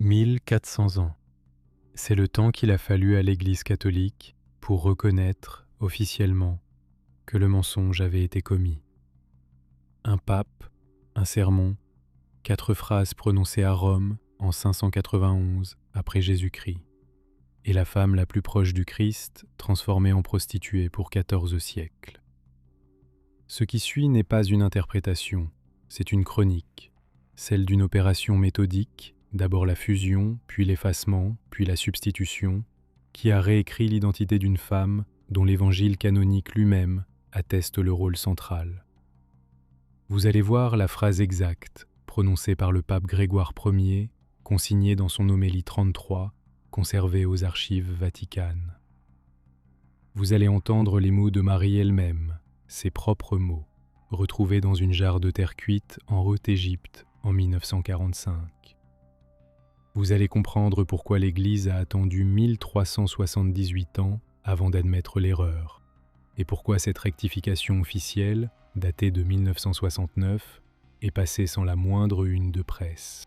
1400 ans. C'est le temps qu'il a fallu à l'Église catholique pour reconnaître, officiellement, que le mensonge avait été commis. Un pape, un sermon, 4 phrases prononcées à Rome en 591 après Jésus-Christ, et la femme la plus proche du Christ transformée en prostituée pour 14 siècles. Ce qui suit n'est pas une interprétation, c'est une chronique, celle d'une opération méthodique, d'abord la fusion, puis l'effacement, puis la substitution, qui a réécrit l'identité d'une femme dont l'évangile canonique lui-même atteste le rôle central. Vous allez voir la phrase exacte, prononcée par le pape Grégoire Ier, consignée dans son homélie 33, conservée aux archives vaticanes. Vous allez entendre les mots de Marie elle-même, ses propres mots, retrouvés dans une jarre de terre cuite en Haute-Égypte en 1945. Vous allez comprendre pourquoi l'Église a attendu 1378 ans avant d'admettre l'erreur, et pourquoi cette rectification officielle, datée de 1969, est passée sans la moindre une de presse.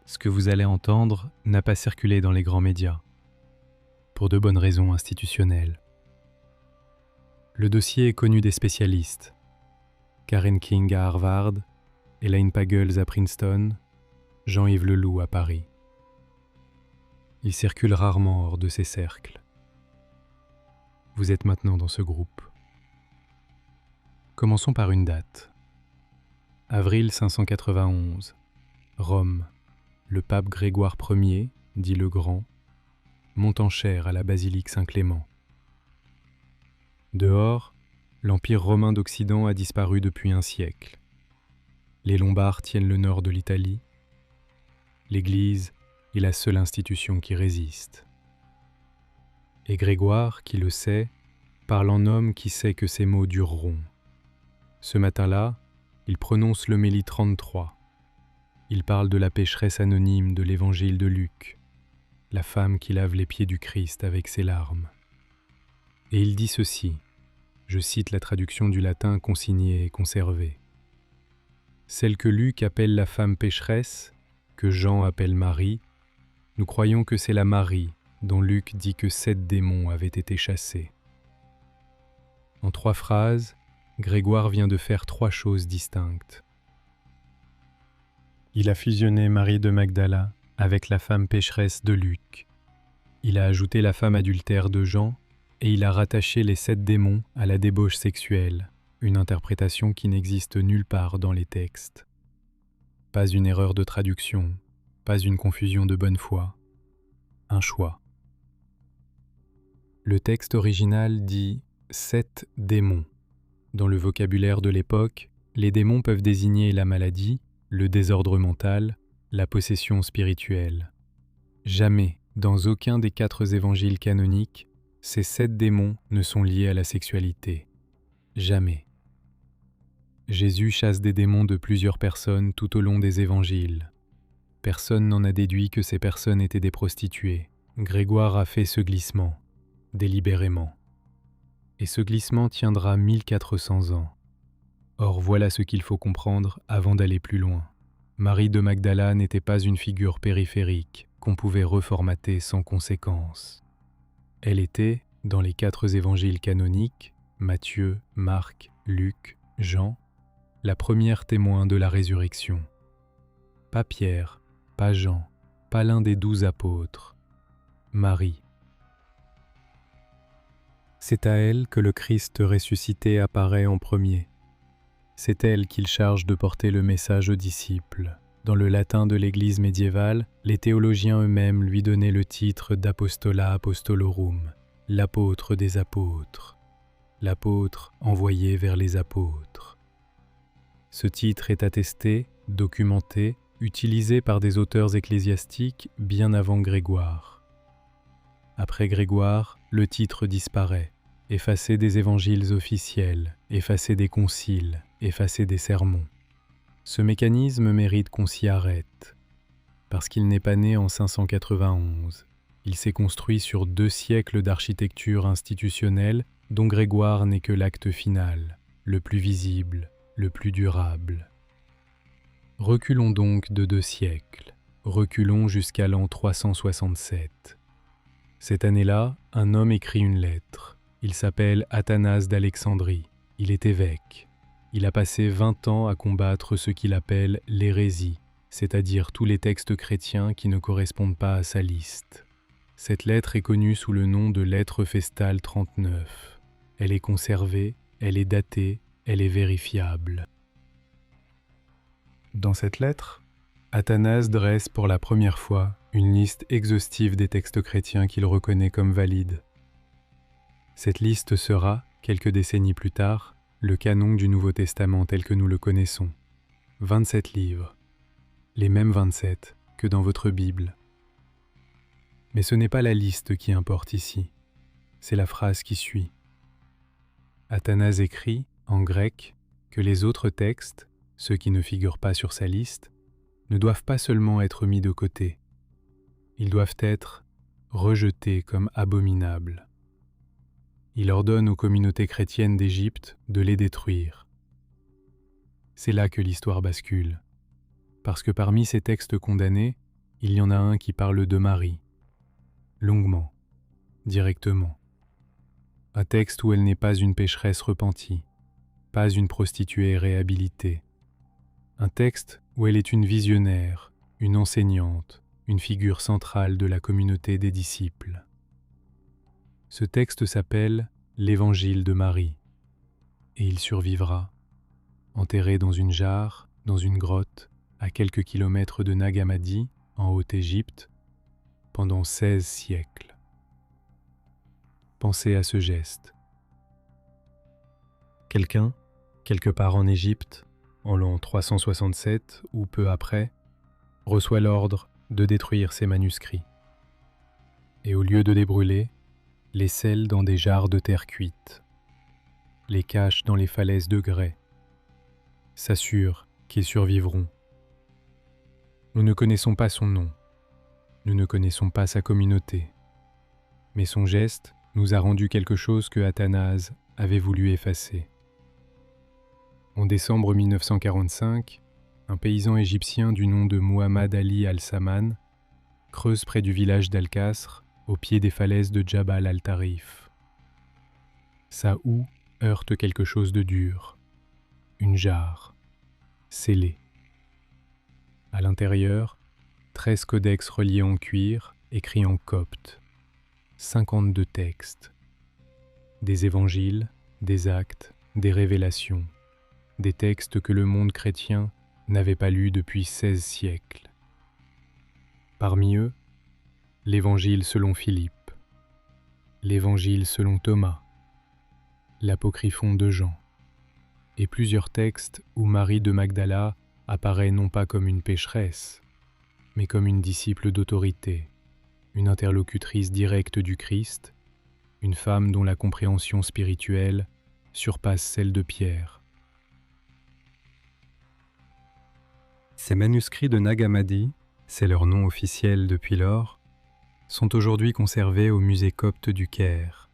Ce que vous allez entendre n'a pas circulé dans les grands médias, pour de bonnes raisons institutionnelles. Le dossier est connu des spécialistes. Karen King à Harvard, Elaine Pagels à Princeton, Jean-Yves Leloup à Paris. Il circule rarement hors de ces cercles. Vous êtes maintenant dans ce groupe. Commençons par une date. Avril 591, Rome. Le pape Grégoire Ier, dit le Grand, monte en chaire à la basilique Saint-Clément. Dehors, l'Empire romain d'Occident a disparu depuis un siècle. Les Lombards tiennent le nord de l'Italie. L'Église est la seule institution qui résiste. Et Grégoire, qui le sait, parle en homme qui sait que ces mots dureront. Ce matin-là, il prononce l'homélie 33. Il parle de la pécheresse anonyme de l'évangile de Luc, la femme qui lave les pieds du Christ avec ses larmes. Et il dit ceci, je cite la traduction du latin consignée et conservée. Celle que Luc appelle la femme pécheresse, que Jean appelle Marie, nous croyons que c'est la Marie dont Luc dit que 7 démons avaient été chassés. En 3 phrases, Grégoire vient de faire 3 choses distinctes. Il a fusionné Marie de Magdala avec la femme pécheresse de Luc. Il a ajouté la femme adultère de Jean et il a rattaché les 7 démons à la débauche sexuelle, une interprétation qui n'existe nulle part dans les textes. Pas une erreur de traduction, pas une confusion de bonne foi, un choix. Le texte original dit « 7 démons ». Dans le vocabulaire de l'époque, les démons peuvent désigner la maladie, le désordre mental, la possession spirituelle. Jamais, dans aucun des 4 évangiles canoniques, ces 7 démons ne sont liés à la sexualité. Jamais. Jésus chasse des démons de plusieurs personnes tout au long des évangiles. Personne n'en a déduit que ces personnes étaient des prostituées. Grégoire a fait ce glissement, délibérément. Et ce glissement tiendra 1400 ans. Or voilà ce qu'il faut comprendre avant d'aller plus loin. Marie de Magdala n'était pas une figure périphérique qu'on pouvait reformater sans conséquence. Elle était, dans les 4 évangiles canoniques, Matthieu, Marc, Luc, Jean, la première témoin de la résurrection. Pas Pierre, pas Jean, pas l'un des 12 apôtres. Marie. C'est à elle que le Christ ressuscité apparaît en premier. C'est elle qu'il charge de porter le message aux disciples. Dans le latin de l'Église médiévale, les théologiens eux-mêmes lui donnaient le titre d'Apostola Apostolorum, l'apôtre des apôtres, l'apôtre envoyé vers les apôtres. Ce titre est attesté, documenté, utilisé par des auteurs ecclésiastiques bien avant Grégoire. Après Grégoire, le titre disparaît, effacé des évangiles officiels, effacé des conciles, effacé des sermons. Ce mécanisme mérite qu'on s'y arrête, parce qu'il n'est pas né en 591. Il s'est construit sur 2 siècles d'architecture institutionnelle dont Grégoire n'est que l'acte final, le plus visible, le plus durable. Reculons donc de 2 siècles. reculons jusqu'à l'an 367. Cette année-là, un homme écrit une lettre. Il s'appelle Athanase d'Alexandrie. Il est évêque. Il a passé 20 ans à combattre ce qu'il appelle l'hérésie, c'est-à-dire tous les textes chrétiens qui ne correspondent pas à sa liste. Cette lettre est connue sous le nom de lettre Festale 39. Elle est conservée, elle est datée, elle est vérifiable. Dans cette lettre, Athanase dresse pour la première fois une liste exhaustive des textes chrétiens qu'il reconnaît comme valides. Cette liste sera, quelques décennies plus tard, le canon du Nouveau Testament tel que nous le connaissons. 27 livres, les mêmes 27 que dans votre Bible. Mais ce n'est pas la liste qui importe ici, c'est la phrase qui suit. Athanase écrit, en grec, que les autres textes, ceux qui ne figurent pas sur sa liste, ne doivent pas seulement être mis de côté, ils doivent être rejetés comme abominables. Il ordonne aux communautés chrétiennes d'Égypte de les détruire. C'est là que l'histoire bascule, parce que parmi ces textes condamnés, il y en a un qui parle de Marie, longuement, directement. Un texte où elle n'est pas une pécheresse repentie, pas une prostituée réhabilitée. Un texte où elle est une visionnaire, une enseignante, une figure centrale de la communauté des disciples. Ce texte s'appelle l'Évangile de Marie, et il survivra, enterré dans une jarre, dans une grotte, à quelques kilomètres de Nag Hammadi, en Haute-Égypte, pendant 16 siècles. Pensez à ce geste. Quelqu'un, quelque part en Égypte, en l'an 367 ou peu après, reçoit l'ordre de détruire ces manuscrits. Et au lieu de les brûler, les scelle dans des jarres de terre cuite, les cache dans les falaises de grès, s'assure qu'ils survivront. Nous ne connaissons pas son nom, nous ne connaissons pas sa communauté, mais son geste nous a rendu quelque chose que Athanase avait voulu effacer. En décembre 1945, un paysan égyptien du nom de Muhammad Ali al-Saman creuse près du village d'Al-Kasr, au pied des falaises de Jabal al-Tarif. Sa houe heurte quelque chose de dur, une jarre, scellée. À l'intérieur, 13 codex reliés en cuir, écrits en copte, 52 textes, des évangiles, des actes, des révélations, des textes que le monde chrétien n'avait pas lus depuis 16 siècles. Parmi eux, l'Évangile selon Philippe, l'Évangile selon Thomas, l'Apocryphon de Jean, et plusieurs textes où Marie de Magdala apparaît non pas comme une pécheresse, mais comme une disciple d'autorité, une interlocutrice directe du Christ, une femme dont la compréhension spirituelle surpasse celle de Pierre. Ces manuscrits de Nag Hammadi, c'est leur nom officiel depuis lors, sont aujourd'hui conservés au musée copte du Caire.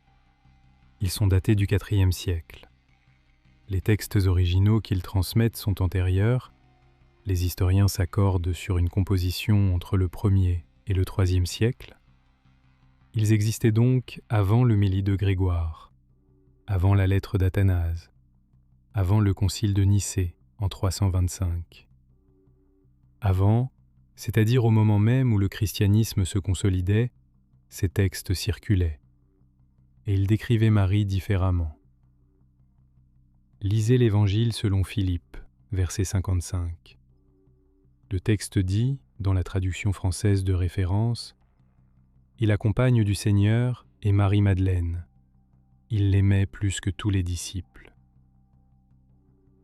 Ils sont datés du IVe siècle. Les textes originaux qu'ils transmettent sont antérieurs. Les historiens s'accordent sur une composition entre le 1er et le 3e siècle. Ils existaient donc avant le Mélie de Grégoire, avant la lettre d'Athanase, avant le concile de Nicée en 325. Avant, c'est-à-dire au moment même où le christianisme se consolidait, ces textes circulaient, et ils décrivaient Marie différemment. Lisez l'Évangile selon Philippe, verset 55. Le texte dit, dans la traduction française de référence, « Il accompagne du Seigneur et Marie-Madeleine. Il l'aimait plus que tous les disciples. »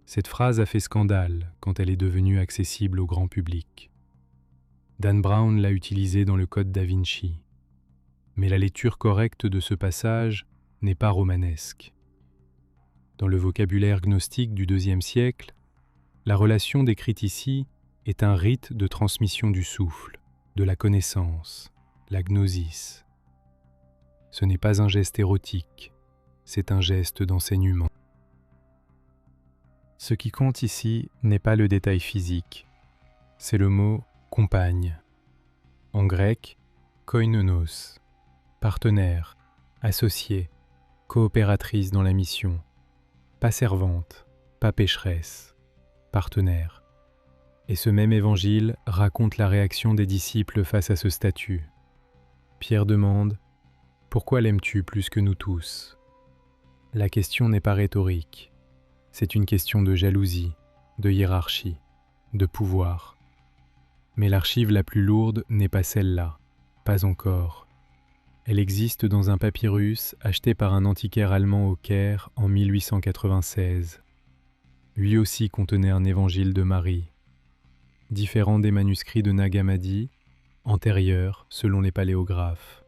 Cette phrase a fait scandale quand elle est devenue accessible au grand public. Dan Brown l'a utilisée dans le Code da Vinci. Mais la lecture correcte de ce passage n'est pas romanesque. Dans le vocabulaire gnostique du IIe siècle, la relation décrite ici est un rite de transmission du souffle, de la connaissance, la gnosis. Ce n'est pas un geste érotique, c'est un geste d'enseignement. Ce qui compte ici n'est pas le détail physique, c'est le mot « compagne », En grec, koinonos, partenaire, associé, coopératrice dans la mission, pas servante, pas pécheresse, partenaire. Et ce même évangile raconte la réaction des disciples face à ce statut. Pierre demande « Pourquoi l'aimes-tu plus que nous tous ?» La question n'est pas rhétorique, c'est une question de jalousie, de hiérarchie, de pouvoir. Mais l'archive la plus lourde n'est pas celle-là, pas encore. Elle existe dans un papyrus acheté par un antiquaire allemand au Caire en 1896. Lui aussi contenait un évangile de Marie, différent des manuscrits de Nag Hammadi, antérieur selon les paléographes.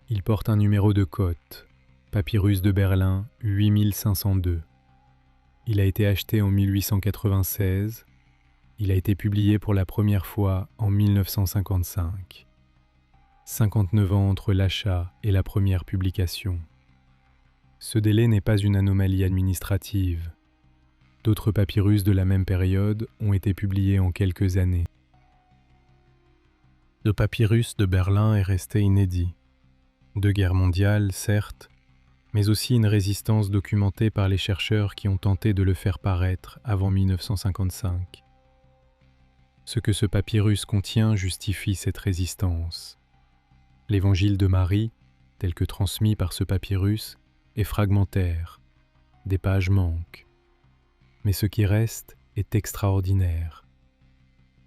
Il porte un numéro de cote, papyrus de Berlin 8502. Il a été acheté en 1896. Il a été publié pour la première fois en 1955. 59 ans entre l'achat et la première publication. Ce délai n'est pas une anomalie administrative. D'autres papyrus de la même période ont été publiés en quelques années. Le papyrus de Berlin est resté inédit. Deux guerres mondiales, certes, mais aussi une résistance documentée par les chercheurs qui ont tenté de le faire paraître avant 1955. Ce que ce papyrus contient justifie cette résistance. L'évangile de Marie, tel que transmis par ce papyrus, est fragmentaire. Des pages manquent. Mais ce qui reste est extraordinaire.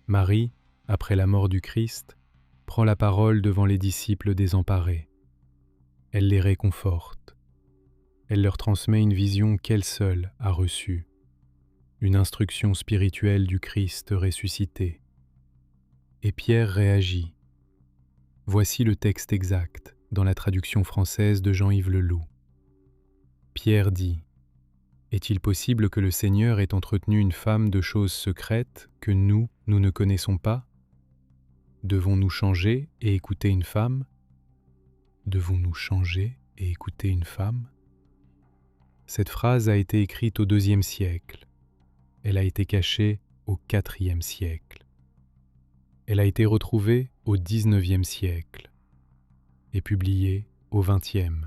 Marie, après la mort du Christ, prend la parole devant les disciples désemparés. Elle les réconforte. Elle leur transmet une vision qu'elle seule a reçue, une instruction spirituelle du Christ ressuscité. Et Pierre réagit. Voici le texte exact dans la traduction française de Jean-Yves Leloup. Pierre dit « Est-il possible que le Seigneur ait entretenu une femme de choses secrètes que nous ne connaissons pas ? Devons-nous changer et écouter une femme ? Devons-nous changer et écouter une femme ?» Cette phrase a été écrite au IIe siècle. Elle a été cachée au IVe siècle. Elle a été retrouvée au XIXe siècle et publiée au XXe.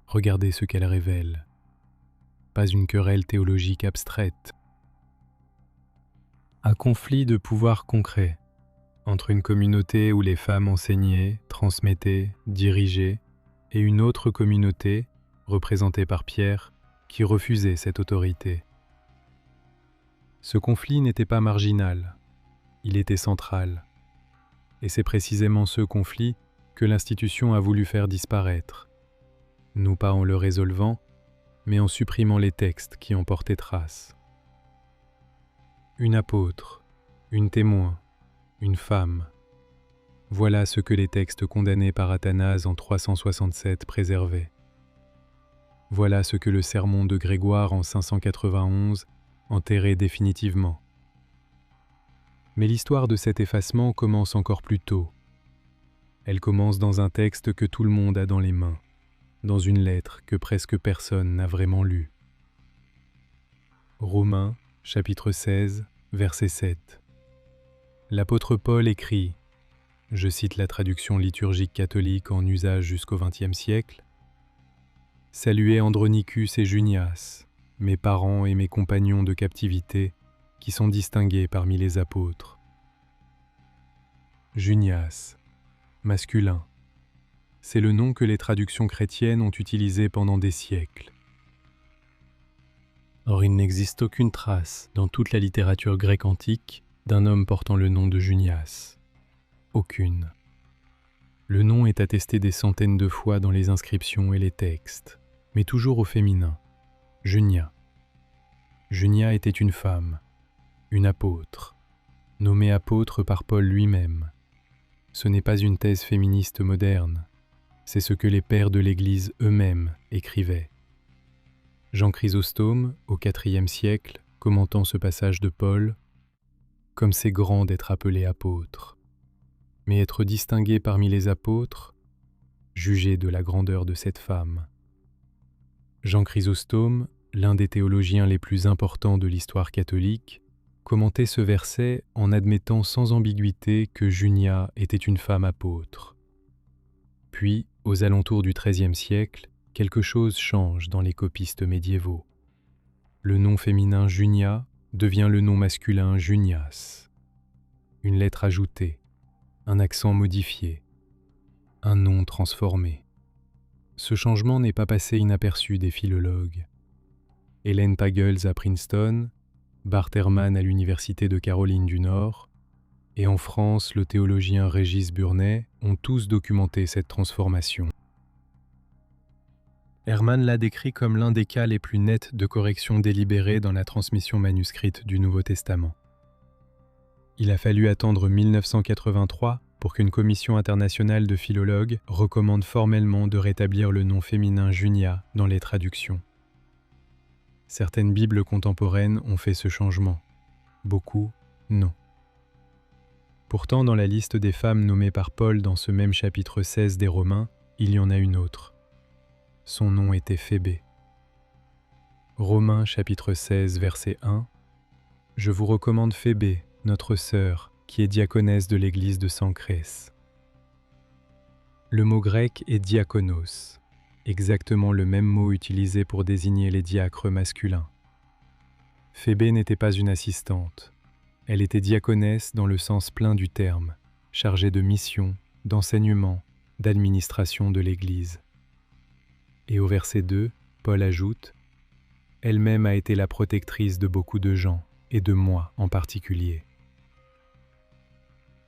Regardez ce qu'elle révèle. Pas une querelle théologique abstraite. Un conflit de pouvoir concret entre une communauté où les femmes enseignaient, transmettaient, dirigeaient, et une autre communauté, représentée par Pierre, qui refusait cette autorité. Ce conflit n'était pas marginal, il était central. Et c'est précisément ce conflit que l'institution a voulu faire disparaître, non pas en le résolvant, mais en supprimant les textes qui en portaient trace. Une apôtre, une témoin, une femme. Voilà ce que les textes condamnés par Athanase en 367 préservaient. Voilà ce que le sermon de Grégoire en 591 enterrait définitivement. Mais l'histoire de cet effacement commence encore plus tôt. Elle commence dans un texte que tout le monde a dans les mains, dans une lettre que presque personne n'a vraiment lue. Romains, chapitre 16, verset 7. L'apôtre Paul écrit, je cite la traduction liturgique catholique en usage jusqu'au XXe siècle, « Saluez Andronicus et Junias, mes parents et mes compagnons de captivité, qui sont distingués parmi les apôtres. » Junias, masculin, c'est le nom que les traductions chrétiennes ont utilisé pendant des siècles. Or, il n'existe aucune trace dans toute la littérature grecque antique d'un homme portant le nom de Junias. Aucune. Le nom est attesté des centaines de fois dans les inscriptions et les textes, mais toujours au féminin, Junia. Junia était une femme, une apôtre, nommée apôtre par Paul lui-même. Ce n'est pas une thèse féministe moderne, c'est ce que les pères de l'Église eux-mêmes écrivaient. Jean Chrysostome, au IVe siècle, commentant ce passage de Paul, « Comme c'est grand d'être appelé apôtre, mais être distingué parmi les apôtres, jugez de la grandeur de cette femme. » Jean Chrysostome, l'un des théologiens les plus importants de l'histoire catholique, commentait ce verset en admettant sans ambiguïté que Junia était une femme apôtre. Puis, aux alentours du XIIIe siècle, quelque chose change dans les copistes médiévaux. Le nom féminin Junia devient le nom masculin Junias. Une lettre ajoutée, un accent modifié, un nom transformé. Ce changement n'est pas passé inaperçu des philologues. Hélène Pagels à Princeton, Bart Ehrman à l'Université de Caroline du Nord, et en France, le théologien Régis Burnet ont tous documenté cette transformation. Ehrman l'a décrit comme l'un des cas les plus nets de correction délibérée dans la transmission manuscrite du Nouveau Testament. Il a fallu attendre 1983 pour qu'une commission internationale de philologues recommande formellement de rétablir le nom féminin Junia dans les traductions. Certaines Bibles contemporaines ont fait ce changement, beaucoup non. Pourtant, dans la liste des femmes nommées par Paul dans ce même chapitre 16 des Romains, il y en a une autre. Son nom était Phébé. Romains chapitre 16 verset 1 « Je vous recommande Phébé, notre sœur, qui est diaconesse de l'église de Sancrès. » Le mot grec est diakonos, exactement le même mot utilisé pour désigner les diacres masculins. Phébé n'était pas une assistante. Elle était diaconesse dans le sens plein du terme, chargée de mission, d'enseignement, d'administration de l'Église. Et au verset 2, Paul ajoute « Elle-même a été la protectrice de beaucoup de gens, et de moi en particulier. »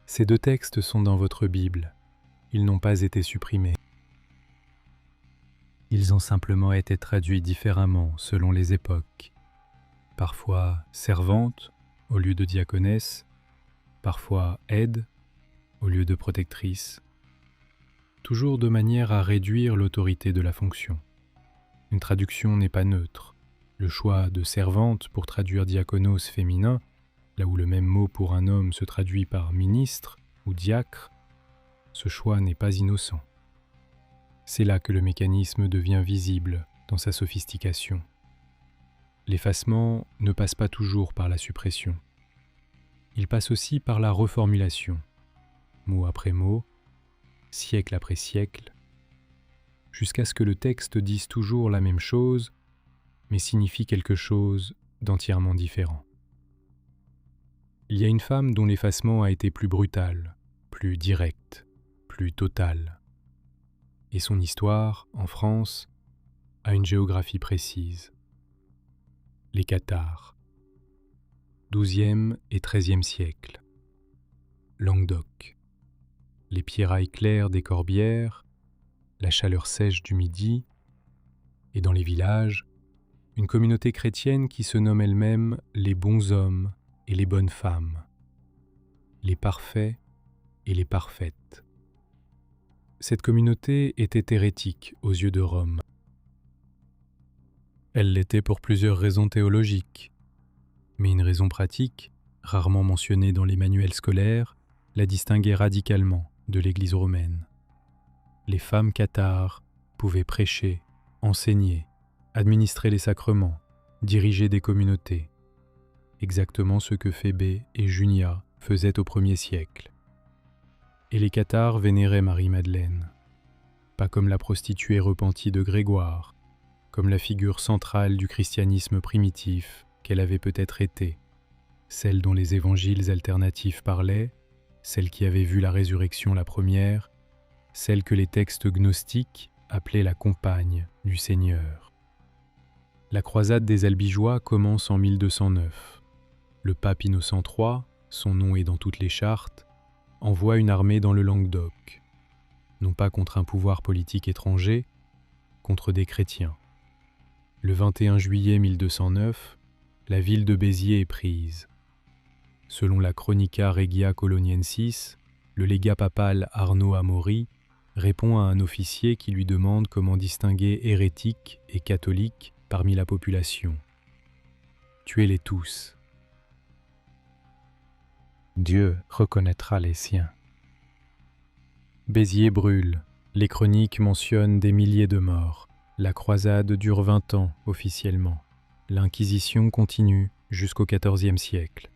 Ces deux textes sont dans votre Bible. Ils n'ont pas été supprimés. Ils ont simplement été traduits différemment selon les époques. Parfois « servante » au lieu de diaconesse, parfois « aide » au lieu de protectrice, toujours de manière à réduire l'autorité de la fonction. Une traduction n'est pas neutre. Le choix de servante pour traduire diakonos féminin, là où le même mot pour un homme se traduit par ministre ou diacre, ce choix n'est pas innocent. C'est là que le mécanisme devient visible dans sa sophistication. L'effacement ne passe pas toujours par la suppression. Il passe aussi par la reformulation, mot après mot, siècle après siècle, jusqu'à ce que le texte dise toujours la même chose, mais signifie quelque chose d'entièrement différent. Il y a une femme dont l'effacement a été plus brutal, plus direct, plus total. Et son histoire, en France, a une géographie précise. Les Cathares, XIIe et XIIIe siècle. Languedoc, les pierrailles claires des Corbières, la chaleur sèche du Midi, et dans les villages, une communauté chrétienne qui se nomme elle-même les bons hommes et les bonnes femmes, les parfaits et les parfaites. Cette communauté était hérétique aux yeux de Rome. Elle l'était pour plusieurs raisons théologiques, mais une raison pratique, rarement mentionnée dans les manuels scolaires, la distinguait radicalement de l'Église romaine. Les femmes cathares pouvaient prêcher, enseigner, administrer les sacrements, diriger des communautés, exactement ce que Phébé et Junia faisaient au 1er siècle. Et les cathares vénéraient Marie-Madeleine, pas comme la prostituée repentie de Grégoire, comme la figure centrale du christianisme primitif qu'elle avait peut-être été, celle dont les évangiles alternatifs parlaient, celle qui avait vu la résurrection la première, celle que les textes gnostiques appelaient la compagne du Seigneur. La croisade des Albigeois commence en 1209. Le pape Innocent III, son nom est dans toutes les chartes, envoie une armée dans le Languedoc, non pas contre un pouvoir politique étranger, contre des chrétiens. Le 21 juillet 1209, la ville de Béziers est prise. Selon la Chronica Regia Coloniensis, le légat papal Arnaud Amaury répond à un officier qui lui demande comment distinguer hérétiques et catholiques parmi la population. Tuez-les tous. Dieu reconnaîtra les siens. Béziers brûle. Les chroniques mentionnent des milliers de morts. La croisade dure 20 ans officiellement. L'Inquisition continue jusqu'au XIVe siècle.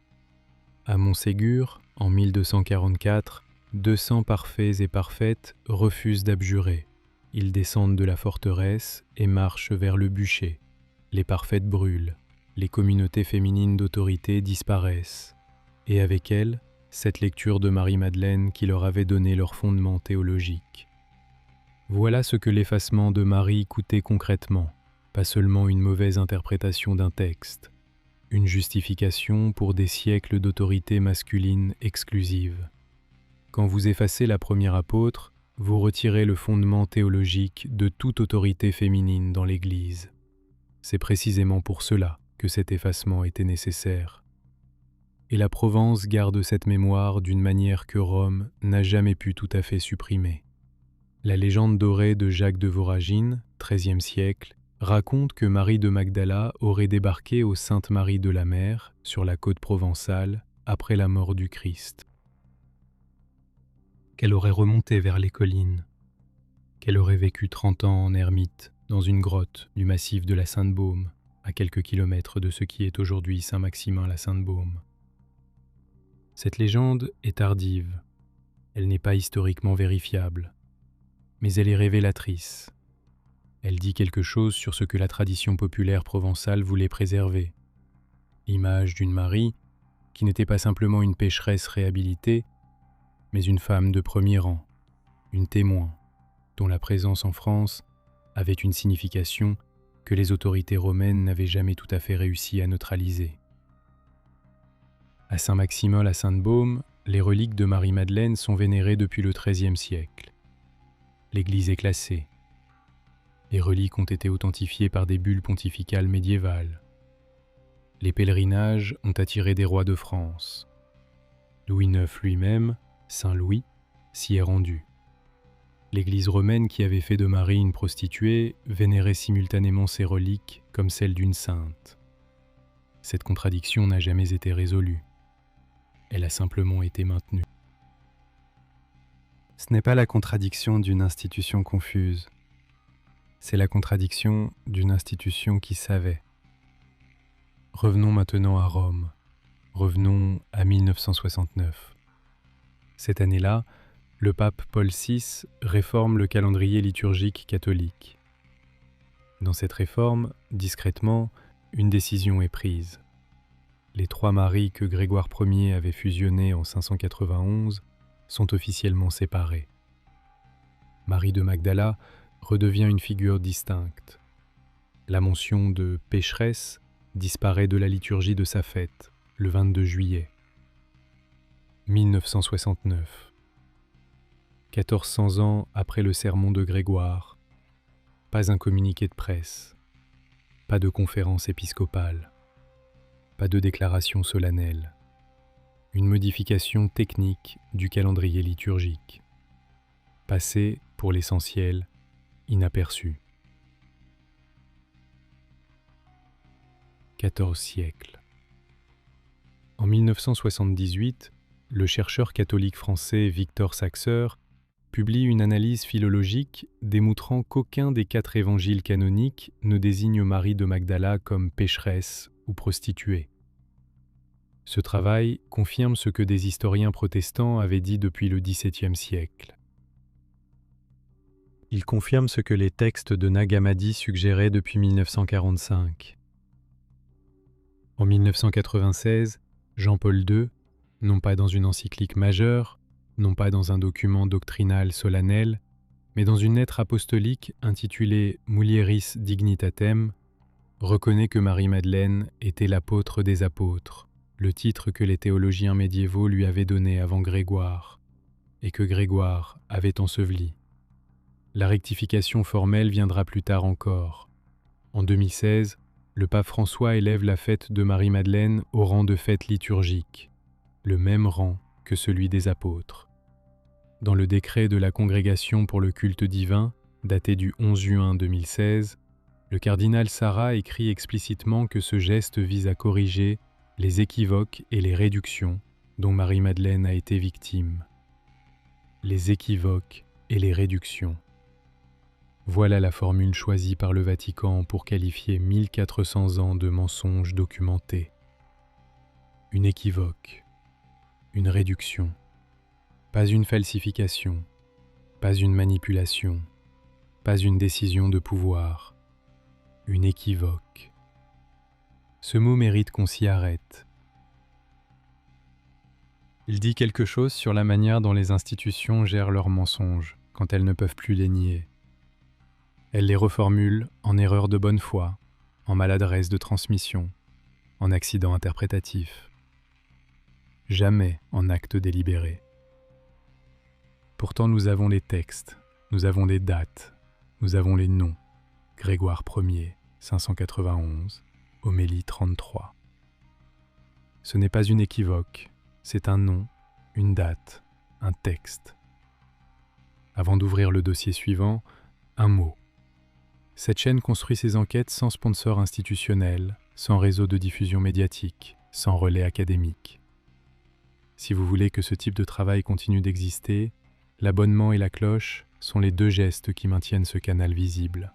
À Montségur, en 1244, 200 parfaits et parfaites refusent d'abjurer. Ils descendent de la forteresse et marchent vers le bûcher. Les parfaites brûlent. Les communautés féminines d'autorité disparaissent. Et avec elles, cette lecture de Marie-Madeleine qui leur avait donné leur fondement théologique. Voilà ce que l'effacement de Marie coûtait concrètement, pas seulement une mauvaise interprétation d'un texte, une justification pour des siècles d'autorité masculine exclusive. Quand vous effacez la première apôtre, vous retirez le fondement théologique de toute autorité féminine dans l'Église. C'est précisément pour cela que cet effacement était nécessaire. Et la Provence garde cette mémoire d'une manière que Rome n'a jamais pu tout à fait supprimer. La légende dorée de Jacques de Voragine, XIIIe siècle, raconte que Marie de Magdala aurait débarqué au Sainte-Marie de la Mer, sur la côte provençale, après la mort du Christ. Qu'elle aurait remonté vers les collines, qu'elle aurait vécu 30 ans en ermite, dans une grotte du massif de la Sainte-Baume, à quelques kilomètres de ce qui est aujourd'hui Saint-Maximin-la-Sainte-Baume. Cette légende est tardive, elle n'est pas historiquement vérifiable, mais elle est révélatrice. Elle dit quelque chose sur ce que la tradition populaire provençale voulait préserver. L'image d'une Marie qui n'était pas simplement une pécheresse réhabilitée, mais une femme de premier rang, une témoin, dont la présence en France avait une signification que les autorités romaines n'avaient jamais tout à fait réussi à neutraliser. À Saint-Maximin la Sainte-Baume, les reliques de Marie-Madeleine sont vénérées depuis le XIIIe siècle. L'église est classée. Les reliques ont été authentifiées par des bulles pontificales médiévales. Les pèlerinages ont attiré des rois de France. Louis IX lui-même, Saint Louis, s'y est rendu. L'Église romaine qui avait fait de Marie une prostituée vénérait simultanément ses reliques comme celles d'une sainte. Cette contradiction n'a jamais été résolue. Elle a simplement été maintenue. Ce n'est pas la contradiction d'une institution confuse. C'est la contradiction d'une institution qui savait. Revenons maintenant à Rome. Revenons à 1969. Cette année-là, le pape Paul VI réforme le calendrier liturgique catholique. Dans cette réforme, discrètement, une décision est prise. Les 3 Maries que Grégoire Ier avait fusionnées en 591 sont officiellement séparées. Marie de Magdala redevient une figure distincte. La mention de pécheresse disparaît de la liturgie de sa fête, le 22 juillet. 1969. 1400 ans après le sermon de Grégoire, pas un communiqué de presse, pas de conférence épiscopale, pas de déclaration solennelle, une modification technique du calendrier liturgique, passé, pour l'essentiel, inaperçu. 14 siècles. En 1978, le chercheur catholique français Victor Saxer publie une analyse philologique démontrant qu'aucun des 4 évangiles canoniques ne désigne Marie de Magdala comme pécheresse ou prostituée. Ce travail confirme ce que des historiens protestants avaient dit depuis le XVIIe siècle. Il confirme ce que les textes de Nag Hammadi suggéraient depuis 1945. En 1996, Jean-Paul II, non pas dans une encyclique majeure, non pas dans un document doctrinal solennel, mais dans une lettre apostolique intitulée Mulieris Dignitatem, reconnaît que Marie-Madeleine était l'apôtre des apôtres, le titre que les théologiens médiévaux lui avaient donné avant Grégoire, et que Grégoire avait enseveli. La rectification formelle viendra plus tard encore. En 2016, le pape François élève la fête de Marie-Madeleine au rang de fête liturgique, le même rang que celui des apôtres. Dans le décret de la Congrégation pour le culte divin, daté du 11 juin 2016, le cardinal Sarah écrit explicitement que ce geste vise à corriger les équivoques et les réductions dont Marie-Madeleine a été victime. Les équivoques et les réductions. Voilà la formule choisie par le Vatican pour qualifier 1400 ans de mensonges documentés. Une équivoque, une réduction, pas une falsification, pas une manipulation, pas une décision de pouvoir, une équivoque. Ce mot mérite qu'on s'y arrête. Il dit quelque chose sur la manière dont les institutions gèrent leurs mensonges quand elles ne peuvent plus les nier. Elles les reformulent en erreur de bonne foi, en maladresse de transmission, en accident interprétatif. Jamais en acte délibéré. Pourtant nous avons les textes, nous avons les dates, nous avons les noms. Grégoire Ier, 591, Homélie 33. Ce n'est pas une équivoque, c'est un nom, une date, un texte. Avant d'ouvrir le dossier suivant, un mot. Cette chaîne construit ses enquêtes sans sponsor institutionnel, sans réseau de diffusion médiatique, sans relais académique. Si vous voulez que ce type de travail continue d'exister, l'abonnement et la cloche sont les deux gestes qui maintiennent ce canal visible.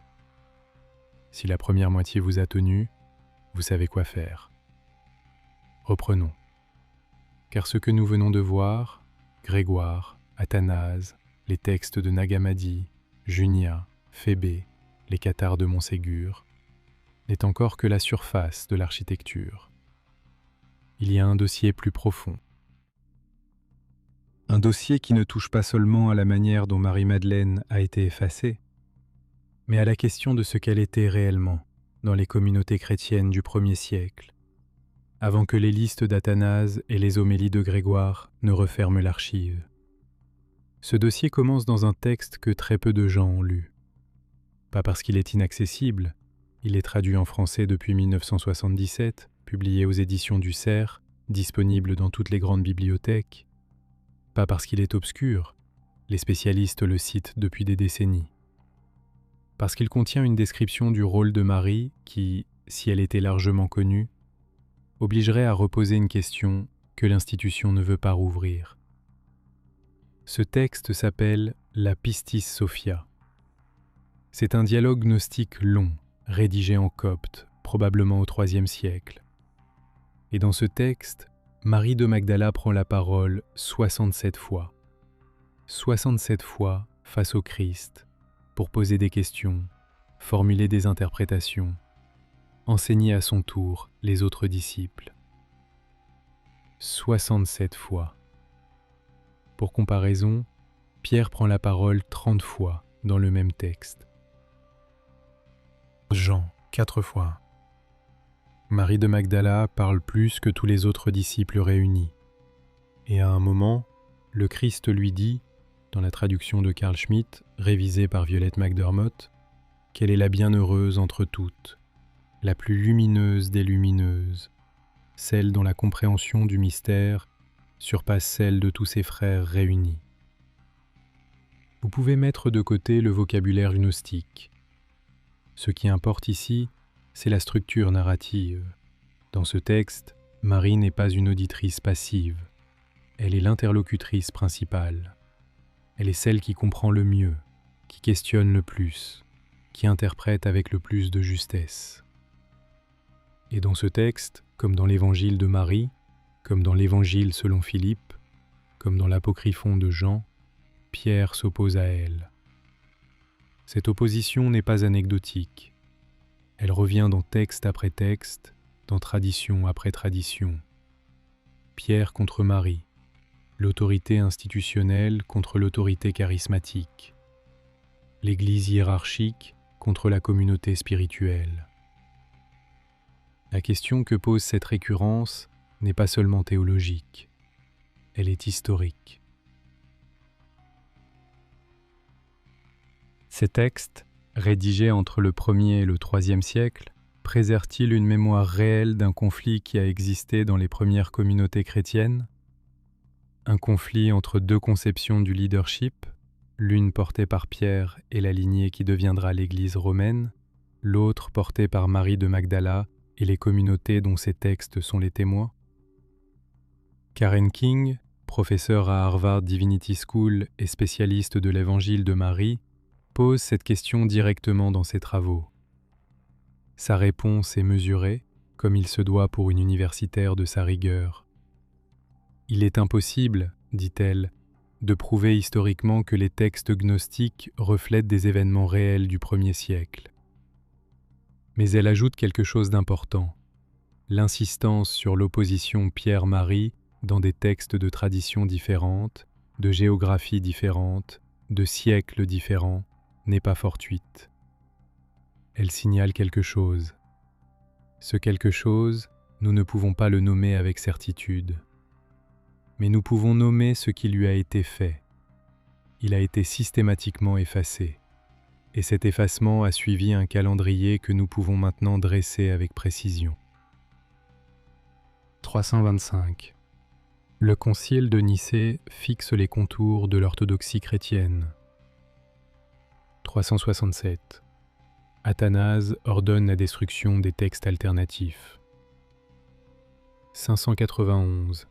Si la première moitié vous a tenu, vous savez quoi faire. Reprenons. Car ce que nous venons de voir, Grégoire, Athanase, les textes de Nag Hammadi, Junia, Phébé, les cathares de Montségur, n'est encore que la surface de l'architecture. Il y a un dossier plus profond. Un dossier qui ne touche pas seulement à la manière dont Marie-Madeleine a été effacée, mais à la question de ce qu'elle était réellement dans les communautés chrétiennes du 1er siècle, avant que les listes d'Athanase et les homélies de Grégoire ne referment l'archive. Ce dossier commence dans un texte que très peu de gens ont lu. Pas parce qu'il est inaccessible, il est traduit en français depuis 1977, publié aux éditions du Cerf, disponible dans toutes les grandes bibliothèques. Pas parce qu'il est obscur, les spécialistes le citent depuis des décennies. Parce qu'il contient une description du rôle de Marie qui, si elle était largement connue, obligerait à reposer une question que l'institution ne veut pas rouvrir. Ce texte s'appelle la Pistis Sophia. C'est un dialogue gnostique long, rédigé en copte, probablement au IIIe siècle. Et dans ce texte, Marie de Magdala prend la parole 67 fois. 67 fois face au Christ, pour poser des questions, formuler des interprétations, enseigner à son tour les autres disciples. 67 fois. Pour comparaison, Pierre prend la parole 30 fois dans le même texte. Jean, 4 fois. Marie de Magdala parle plus que tous les autres disciples réunis. Et à un moment, le Christ lui dit, dans la traduction de Carl Schmitt, révisée par Violette McDermott, qu'elle est la bienheureuse entre toutes, la plus lumineuse des lumineuses, celle dont la compréhension du mystère surpasse celle de tous ses frères réunis. Vous pouvez mettre de côté le vocabulaire gnostique. Ce qui importe ici, c'est la structure narrative. Dans ce texte, Marie n'est pas une auditrice passive. Elle est l'interlocutrice principale. Elle est celle qui comprend le mieux, qui questionne le plus, qui interprète avec le plus de justesse. Et dans ce texte, comme dans l'évangile de Marie, comme dans l'évangile selon Philippe, comme dans l'apocryphon de Jean, Pierre s'oppose à elle. Cette opposition n'est pas anecdotique. Elle revient dans texte après texte, dans tradition après tradition. Pierre contre Marie, l'autorité institutionnelle contre l'autorité charismatique, l'Église hiérarchique contre la communauté spirituelle. La question que pose cette récurrence n'est pas seulement théologique, elle est historique. Ces textes, rédigés entre le 1er et le 3e siècle, préservent-ils une mémoire réelle d'un conflit qui a existé dans les premières communautés chrétiennes? Un conflit entre deux conceptions du leadership, l'une portée par Pierre et la lignée qui deviendra l'Église romaine, l'autre portée par Marie de Magdala et les communautés dont ces textes sont les témoins? Karen King, professeure à Harvard Divinity School et spécialiste de l'Évangile de Marie, pose cette question directement dans ses travaux. Sa réponse est mesurée, comme il se doit pour une universitaire de sa rigueur. Il est impossible, dit-elle, de prouver historiquement que les textes gnostiques reflètent des événements réels du 1er siècle. Mais elle ajoute quelque chose d'important, l'insistance sur l'opposition Pierre-Marie dans des textes de traditions différentes, de géographies différentes, de siècles différents, n'est pas fortuite. Elle signale quelque chose. Ce quelque chose, nous ne pouvons pas le nommer avec certitude. Mais nous pouvons nommer ce qui lui a été fait. Il a été systématiquement effacé. Et cet effacement a suivi un calendrier que nous pouvons maintenant dresser avec précision. 325. Le concile de Nicée fixe les contours de l'orthodoxie chrétienne. 367. Athanase ordonne la destruction des textes alternatifs. 591.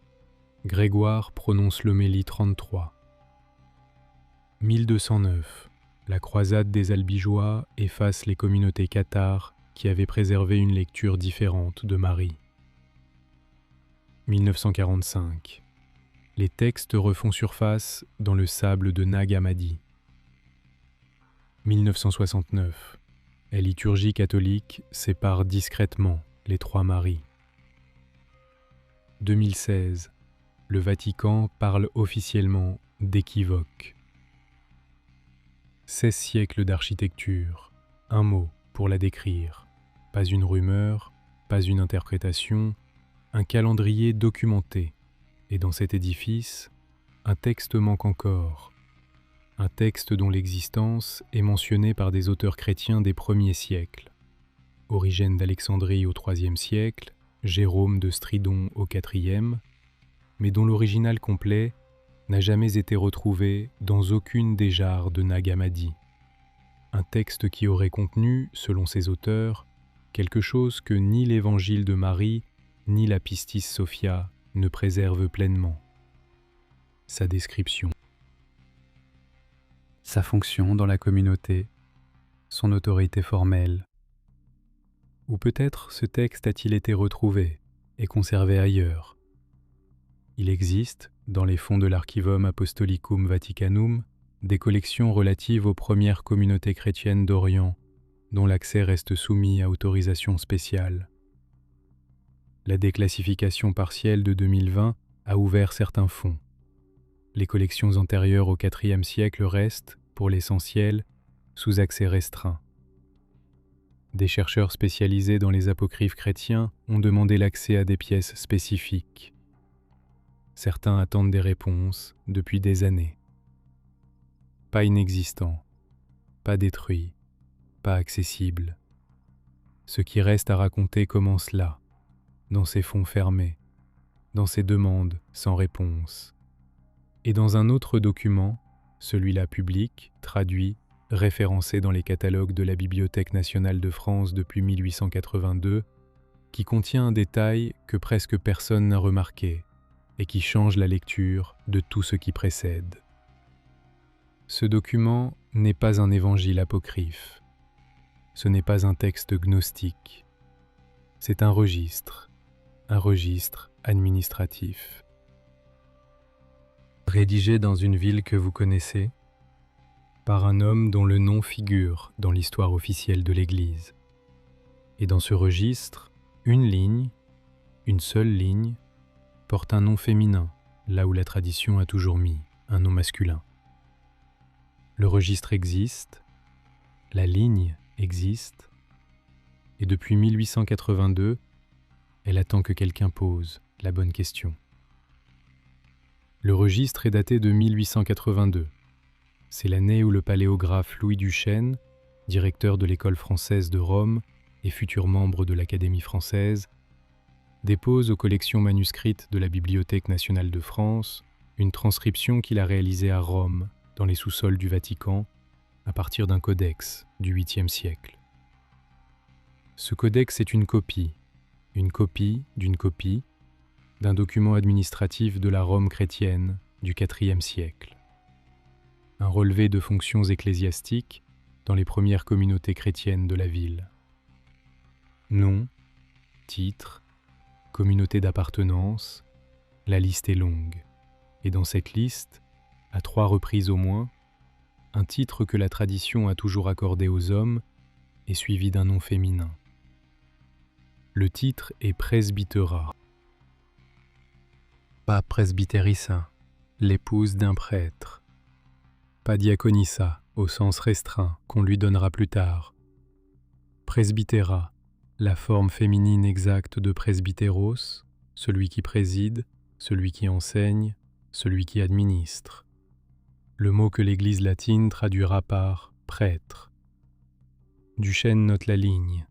Grégoire prononce l'homélie 33. 1209. La croisade des Albigeois efface les communautés cathares qui avaient préservé une lecture différente de Marie. 1945. Les textes refont surface dans le sable de Nag Hammadi. 1969. La liturgie catholique sépare discrètement les trois Maries. 2016. Le Vatican parle officiellement d'équivoque. 16 siècles d'architecture, un mot pour la décrire. Pas une rumeur, pas une interprétation, un calendrier documenté. Et dans cet édifice, un texte manque encore. Un texte dont l'existence est mentionnée par des auteurs chrétiens des premiers siècles. Origène d'Alexandrie au IIIe siècle, Jérôme de Stridon au IVe, mais dont l'original complet n'a jamais été retrouvé dans aucune des jarres de Nag Hammadi. Un texte qui aurait contenu, selon ses auteurs, quelque chose que ni l'évangile de Marie, ni la Pistis Sophia ne préservent pleinement. Sa description. Sa fonction dans la communauté, son autorité formelle. Ou peut-être ce texte a-t-il été retrouvé et conservé ailleurs. Il existe, dans les fonds de l'Archivum Apostolicum Vaticanum, des collections relatives aux premières communautés chrétiennes d'Orient, dont l'accès reste soumis à autorisation spéciale. La déclassification partielle de 2020 a ouvert certains fonds. Les collections antérieures au IVe siècle restent, pour l'essentiel, sous accès restreint. Des chercheurs spécialisés dans les apocryphes chrétiens ont demandé l'accès à des pièces spécifiques. Certains attendent des réponses depuis des années. Pas inexistant, pas détruit, pas accessible. Ce qui reste à raconter commence là, dans ces fonds fermés, dans ces demandes sans réponse. Et dans un autre document, celui-là public, traduit, référencé dans les catalogues de la Bibliothèque nationale de France depuis 1882, qui contient un détail que presque personne n'a remarqué et qui change la lecture de tout ce qui précède. Ce document n'est pas un évangile apocryphe. Ce n'est pas un texte gnostique. C'est un registre administratif. Rédigé dans une ville que vous connaissez, par un homme dont le nom figure dans l'histoire officielle de l'Église. Et dans ce registre, une ligne, une seule ligne, porte un nom féminin, là où la tradition a toujours mis un nom masculin. Le registre existe, la ligne existe, et depuis 1882, elle attend que quelqu'un pose la bonne question. Le registre est daté de 1882. C'est l'année où le paléographe Louis Duchesne, directeur de l'école française de Rome et futur membre de l'Académie française, dépose aux collections manuscrites de la Bibliothèque nationale de France une transcription qu'il a réalisée à Rome, dans les sous-sols du Vatican, à partir d'un codex du 8e siècle. Ce codex est une copie d'une copie, d'un document administratif de la Rome chrétienne du IVe siècle. Un relevé de fonctions ecclésiastiques dans les premières communautés chrétiennes de la ville. Nom, titre, communauté d'appartenance, La liste est longue, et dans cette liste, à 3 reprises au moins, un titre que la tradition a toujours accordé aux hommes est suivi d'un nom féminin. Le titre est presbytera, pas presbytérissa, l'épouse d'un prêtre, pas diaconissa au sens restreint qu'on lui donnera plus tard. Presbytera, la forme féminine exacte de presbytéros, celui qui préside, celui qui enseigne, celui qui administre. Le mot que l'Église latine traduira par prêtre. Duchesne note la ligne.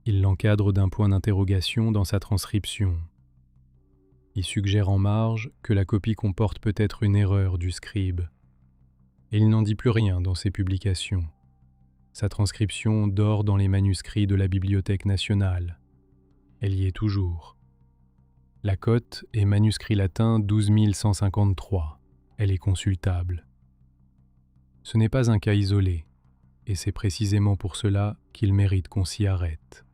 Il l'encadre d'un point d'interrogation dans sa transcription. Il suggère en marge que la copie comporte peut-être une erreur du scribe. Et il n'en dit plus rien dans ses publications. Sa transcription dort dans les manuscrits de la Bibliothèque nationale. Elle y est toujours. La cote est manuscrit latin 12153. Elle est consultable. Ce n'est pas un cas isolé, et c'est précisément pour cela qu'il mérite qu'on s'y arrête.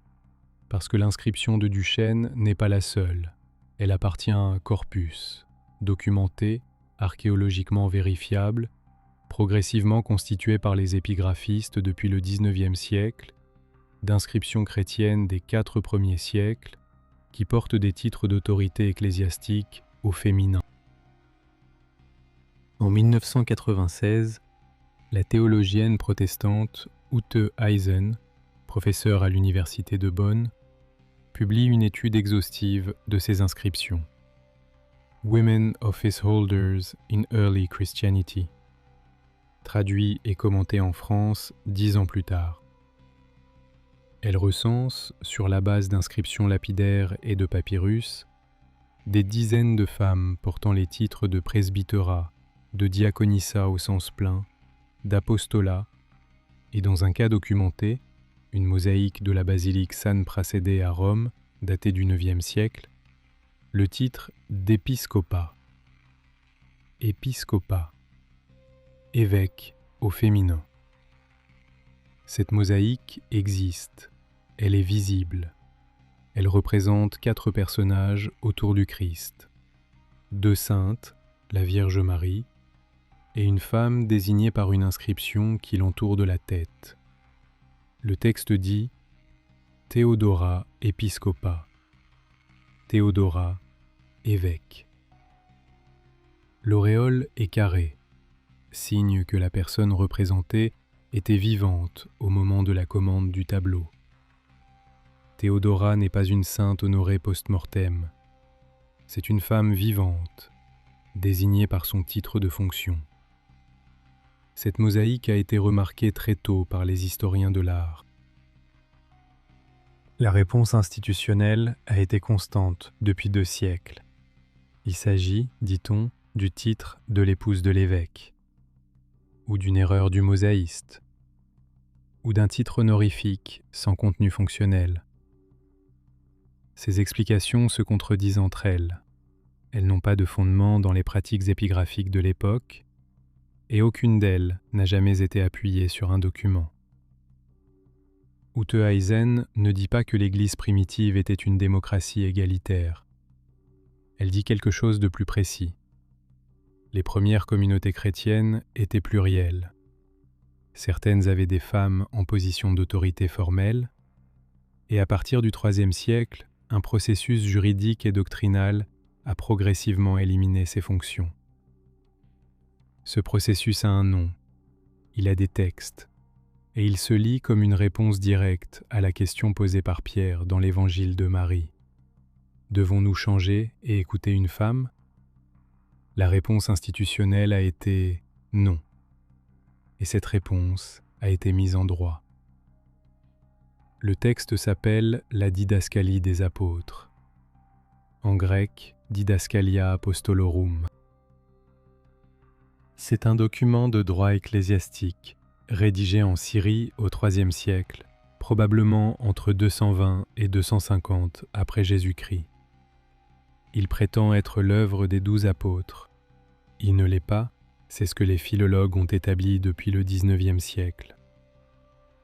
Parce que l'inscription de Duchesne n'est pas la seule. Elle appartient à un corpus, documenté, archéologiquement vérifiable, progressivement constitué par les épigraphistes depuis le XIXe siècle, d'inscriptions chrétiennes des 4 premiers siècles, qui portent des titres d'autorité ecclésiastique au féminin. En 1996, la théologienne protestante Ute Eisen, professeure à l'université de Bonn, publie une étude exhaustive de ces inscriptions. Women Office Holders in Early Christianity, traduit et commenté en France 10 ans plus tard. Elle recense, sur la base d'inscriptions lapidaires et de papyrus, des dizaines de femmes portant les titres de presbytera, de diaconissa au sens plein, d'apostolat, et dans un cas documenté, une mosaïque de la basilique San Prassede à Rome, datée du IXe siècle, le titre d'épiscopat. Épiscopat, évêque au féminin. Cette mosaïque existe, elle est visible. Elle représente 4 personnages autour du Christ. 2 saintes, la Vierge Marie, et une femme désignée par une inscription qui l'entoure de la tête. Le texte dit « Théodora Episcopa », Théodora, évêque. L'auréole est carrée, signe que la personne représentée était vivante au moment de la commande du tableau. Théodora n'est pas une sainte honorée post-mortem. C'est une femme vivante, désignée par son titre de fonction. Cette mosaïque a été remarquée très tôt par les historiens de l'art. La réponse institutionnelle a été constante depuis 2 siècles. Il s'agit, dit-on, du titre de l'épouse de l'évêque, ou d'une erreur du mosaïste, ou d'un titre honorifique sans contenu fonctionnel. Ces explications se contredisent entre elles. Elles n'ont pas de fondement dans les pratiques épigraphiques de l'époque, et aucune d'elles n'a jamais été appuyée sur un document. Ute Eisen ne dit pas que l'Église primitive était une démocratie égalitaire. Elle dit quelque chose de plus précis. Les premières communautés chrétiennes étaient plurielles. Certaines avaient des femmes en position d'autorité formelle, et à partir du IIIe siècle, un processus juridique et doctrinal a progressivement éliminé ces fonctions. Ce processus a un nom, il a des textes, et il se lit comme une réponse directe à la question posée par Pierre dans l'Évangile de Marie. Devons-nous changer et écouter une femme ? La réponse institutionnelle a été « non », et cette réponse a été mise en droit. Le texte s'appelle la Didascalie des apôtres. En grec, Didascalia Apostolorum. C'est un document de droit ecclésiastique, rédigé en Syrie au IIIe siècle, probablement entre 220 et 250 après Jésus-Christ. Il prétend être l'œuvre des 12 apôtres. Il ne l'est pas, c'est ce que les philologues ont établi depuis le XIXe siècle.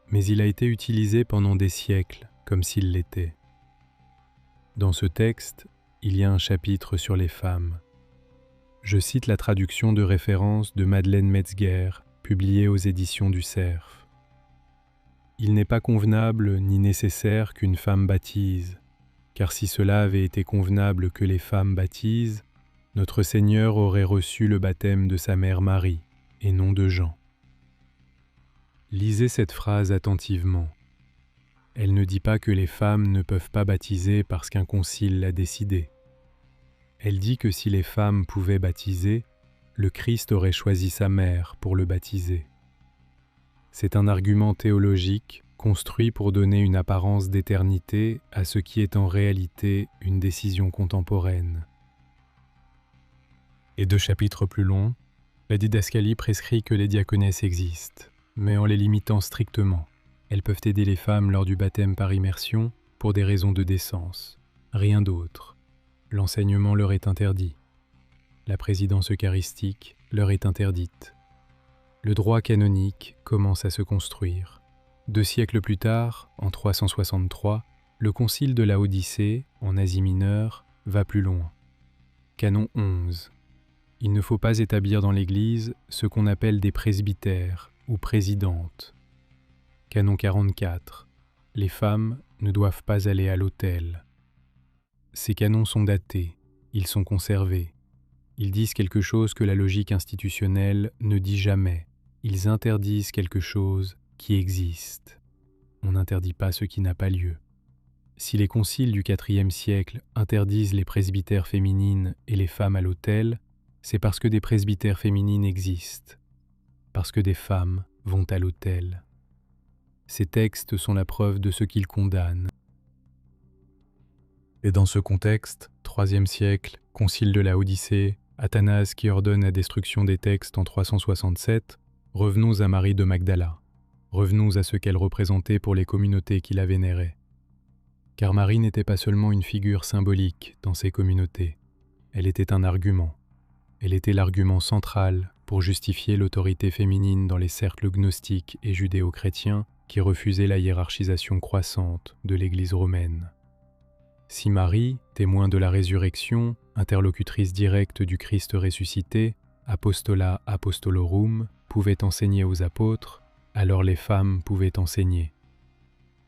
Mais il a été utilisé pendant des siècles comme s'il l'était. Dans ce texte, il y a un chapitre sur les femmes. Je cite la traduction de référence de Madeleine Metzger, publiée aux éditions du Cerf. Il n'est pas convenable ni nécessaire qu'une femme baptise, car si cela avait été convenable que les femmes baptisent, notre Seigneur aurait reçu le baptême de sa mère Marie, et non de Jean. Lisez cette phrase attentivement. Elle ne dit pas que les femmes ne peuvent pas baptiser parce qu'un concile l'a décidé. Elle dit que si les femmes pouvaient baptiser, le Christ aurait choisi sa mère pour le baptiser. C'est un argument théologique construit pour donner une apparence d'éternité à ce qui est en réalité une décision contemporaine. Et 2 chapitres plus longs, la didascalie prescrit que les diaconesses existent, mais en les limitant strictement. Elles peuvent aider les femmes lors du baptême par immersion pour des raisons de décence, rien d'autre. L'enseignement leur est interdit. La présidence eucharistique leur est interdite. Le droit canonique commence à se construire. 2 siècles plus tard, en 363, le concile de Laodicée, en Asie mineure, va plus loin. Canon 11. Il ne faut pas établir dans l'Église ce qu'on appelle des presbytères ou présidentes. Canon 44. Les femmes ne doivent pas aller à l'autel. Ces canons sont datés, ils sont conservés. Ils disent quelque chose que la logique institutionnelle ne dit jamais. Ils interdisent quelque chose qui existe. On n'interdit pas ce qui n'a pas lieu. Si les conciles du IVe siècle interdisent les presbytères féminines et les femmes à l'autel, c'est parce que des presbytères féminines existent, parce que des femmes vont à l'autel. Ces textes sont la preuve de ce qu'ils condamnent. Et dans ce contexte, IIIe siècle, concile de Laodicée, Athanase qui ordonne la destruction des textes en 367, revenons à Marie de Magdala. Revenons à ce qu'elle représentait pour les communautés qui la vénéraient. Car Marie n'était pas seulement une figure symbolique dans ces communautés, elle était un argument. Elle était l'argument central pour justifier l'autorité féminine dans les cercles gnostiques et judéo-chrétiens qui refusaient la hiérarchisation croissante de l'Église romaine. Si Marie, témoin de la résurrection, interlocutrice directe du Christ ressuscité, apostola apostolorum, pouvait enseigner aux apôtres, alors les femmes pouvaient enseigner.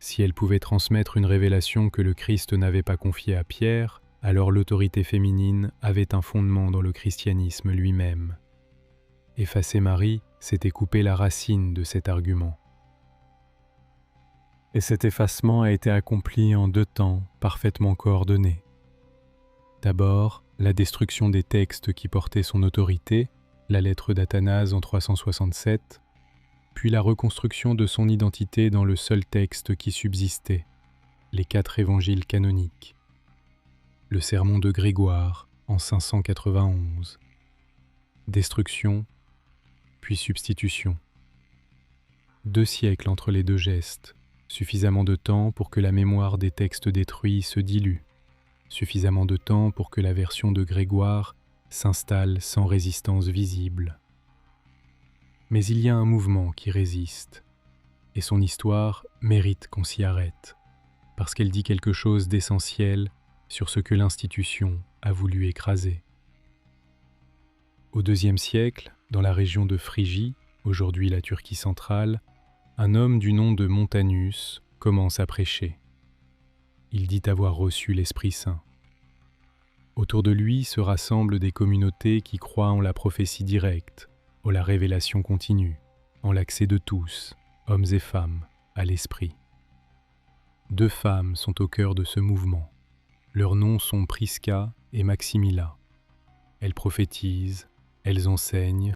Si elle pouvait transmettre une révélation que le Christ n'avait pas confiée à Pierre, alors l'autorité féminine avait un fondement dans le christianisme lui-même. Effacer Marie, c'était couper la racine de cet argument. Et cet effacement a été accompli en 2 temps parfaitement coordonnés. D'abord, la destruction des textes qui portaient son autorité, la lettre d'Athanase en 367, puis la reconstruction de son identité dans le seul texte qui subsistait, les 4 évangiles canoniques. Le sermon de Grégoire en 591. Destruction, puis substitution. 2 siècles entre les 2 gestes, suffisamment de temps pour que la mémoire des textes détruits se dilue, suffisamment de temps pour que la version de Grégoire s'installe sans résistance visible. Mais il y a un mouvement qui résiste, et son histoire mérite qu'on s'y arrête, parce qu'elle dit quelque chose d'essentiel sur ce que l'institution a voulu écraser. Au IIe siècle, dans la région de Phrygie, aujourd'hui la Turquie centrale, un homme du nom de Montanus commence à prêcher. Il dit avoir reçu l'Esprit Saint. Autour de lui se rassemblent des communautés qui croient en la prophétie directe, en la révélation continue, en l'accès de tous, hommes et femmes, à l'Esprit. 2 femmes sont au cœur de ce mouvement. Leurs noms sont Prisca et Maximilla. Elles prophétisent, elles enseignent.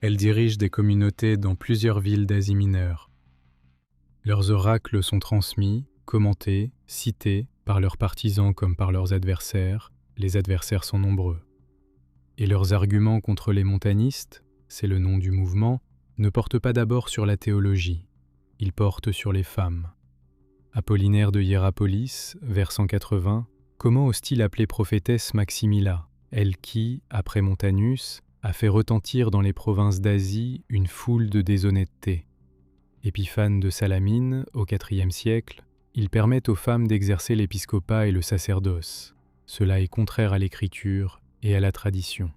Elles dirigent des communautés dans plusieurs villes d'Asie mineure. Leurs oracles sont transmis, commentés, cités par leurs partisans comme par leurs adversaires. Les adversaires sont nombreux. Et leurs arguments contre les montanistes, c'est le nom du mouvement, ne portent pas d'abord sur la théologie, ils portent sur les femmes. Apollinaire de Hiérapolis, vers 180, comment ose-t-il appeler prophétesse Maximilla, elle qui, après Montanus, a fait retentir dans les provinces d'Asie une foule de déshonnêteté. Épiphane de Salamine, au IVe siècle, Ils permettent aux femmes d'exercer l'épiscopat et le sacerdoce. Cela est contraire à l'Écriture et à la tradition.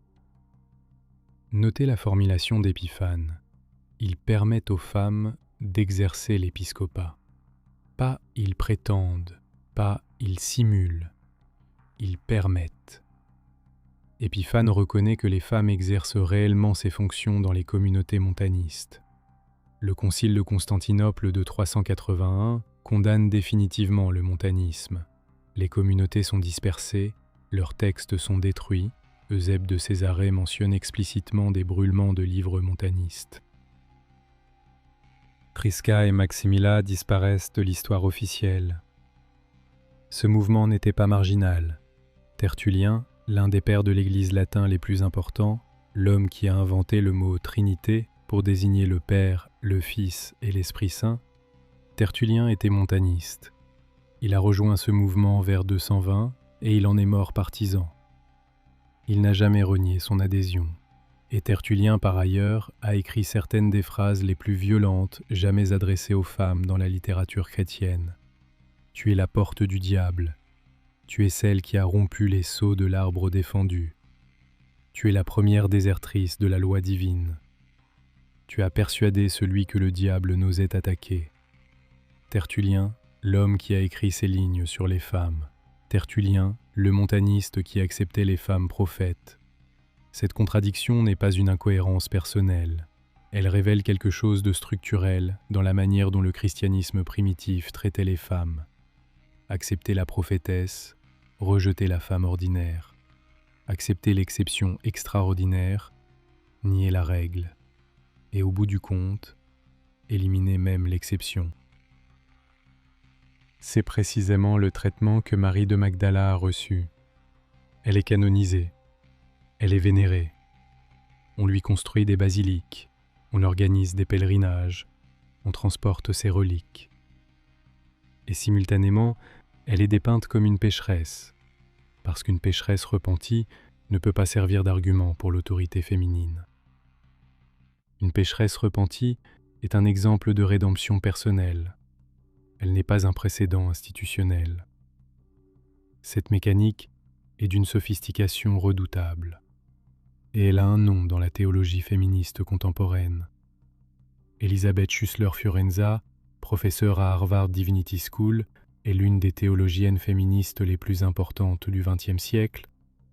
Notez la formulation d'Épiphane. Ils permettent aux femmes d'exercer l'épiscopat. Pas ils prétendent, pas ils simulent, ils permettent. Épiphane reconnaît que les femmes exercent réellement ces fonctions dans les communautés montanistes. Le Concile de Constantinople de 381 condamne définitivement le montanisme. Les communautés sont dispersées, leurs textes sont détruits. Eusèbe de Césarée mentionne explicitement des brûlements de livres montanistes. Prisca et Maximilla disparaissent de l'histoire officielle. Ce mouvement n'était pas marginal. Tertullien, l'un des pères de l'Église latin les plus importants, l'homme qui a inventé le mot Trinité pour désigner le Père, le Fils et l'Esprit Saint, Tertullien était montaniste. Il a rejoint ce mouvement vers 220 et il en est mort partisan. Il n'a jamais renié son adhésion. Et Tertullien, par ailleurs, a écrit certaines des phrases les plus violentes jamais adressées aux femmes dans la littérature chrétienne. « Tu es la porte du diable. Tu es celle qui a rompu les sceaux de l'arbre défendu. Tu es la première désertrice de la loi divine. Tu as persuadé celui que le diable n'osait attaquer. » Tertullien, l'homme qui a écrit ces lignes sur les femmes. Tertullien, le montaniste qui acceptait les femmes prophètes. Cette contradiction n'est pas une incohérence personnelle. Elle révèle quelque chose de structurel dans la manière dont le christianisme primitif traitait les femmes. Accepter la prophétesse, rejeter la femme ordinaire. Accepter l'exception extraordinaire, nier la règle. Et au bout du compte, éliminer même l'exception. C'est précisément le traitement que Marie de Magdala a reçu. Elle est canonisée. Elle est vénérée. On lui construit des basiliques. On organise des pèlerinages. On transporte ses reliques. Et simultanément, elle est dépeinte comme une pécheresse, parce qu'une pécheresse repentie ne peut pas servir d'argument pour l'autorité féminine. Une pécheresse repentie est un exemple de rédemption personnelle. Elle n'est pas un précédent institutionnel. Cette mécanique est d'une sophistication redoutable. Et elle a un nom dans la théologie féministe contemporaine. Elisabeth Schussler-Fiorenza, professeure à Harvard Divinity School, est l'une des théologiennes féministes les plus importantes du XXe siècle,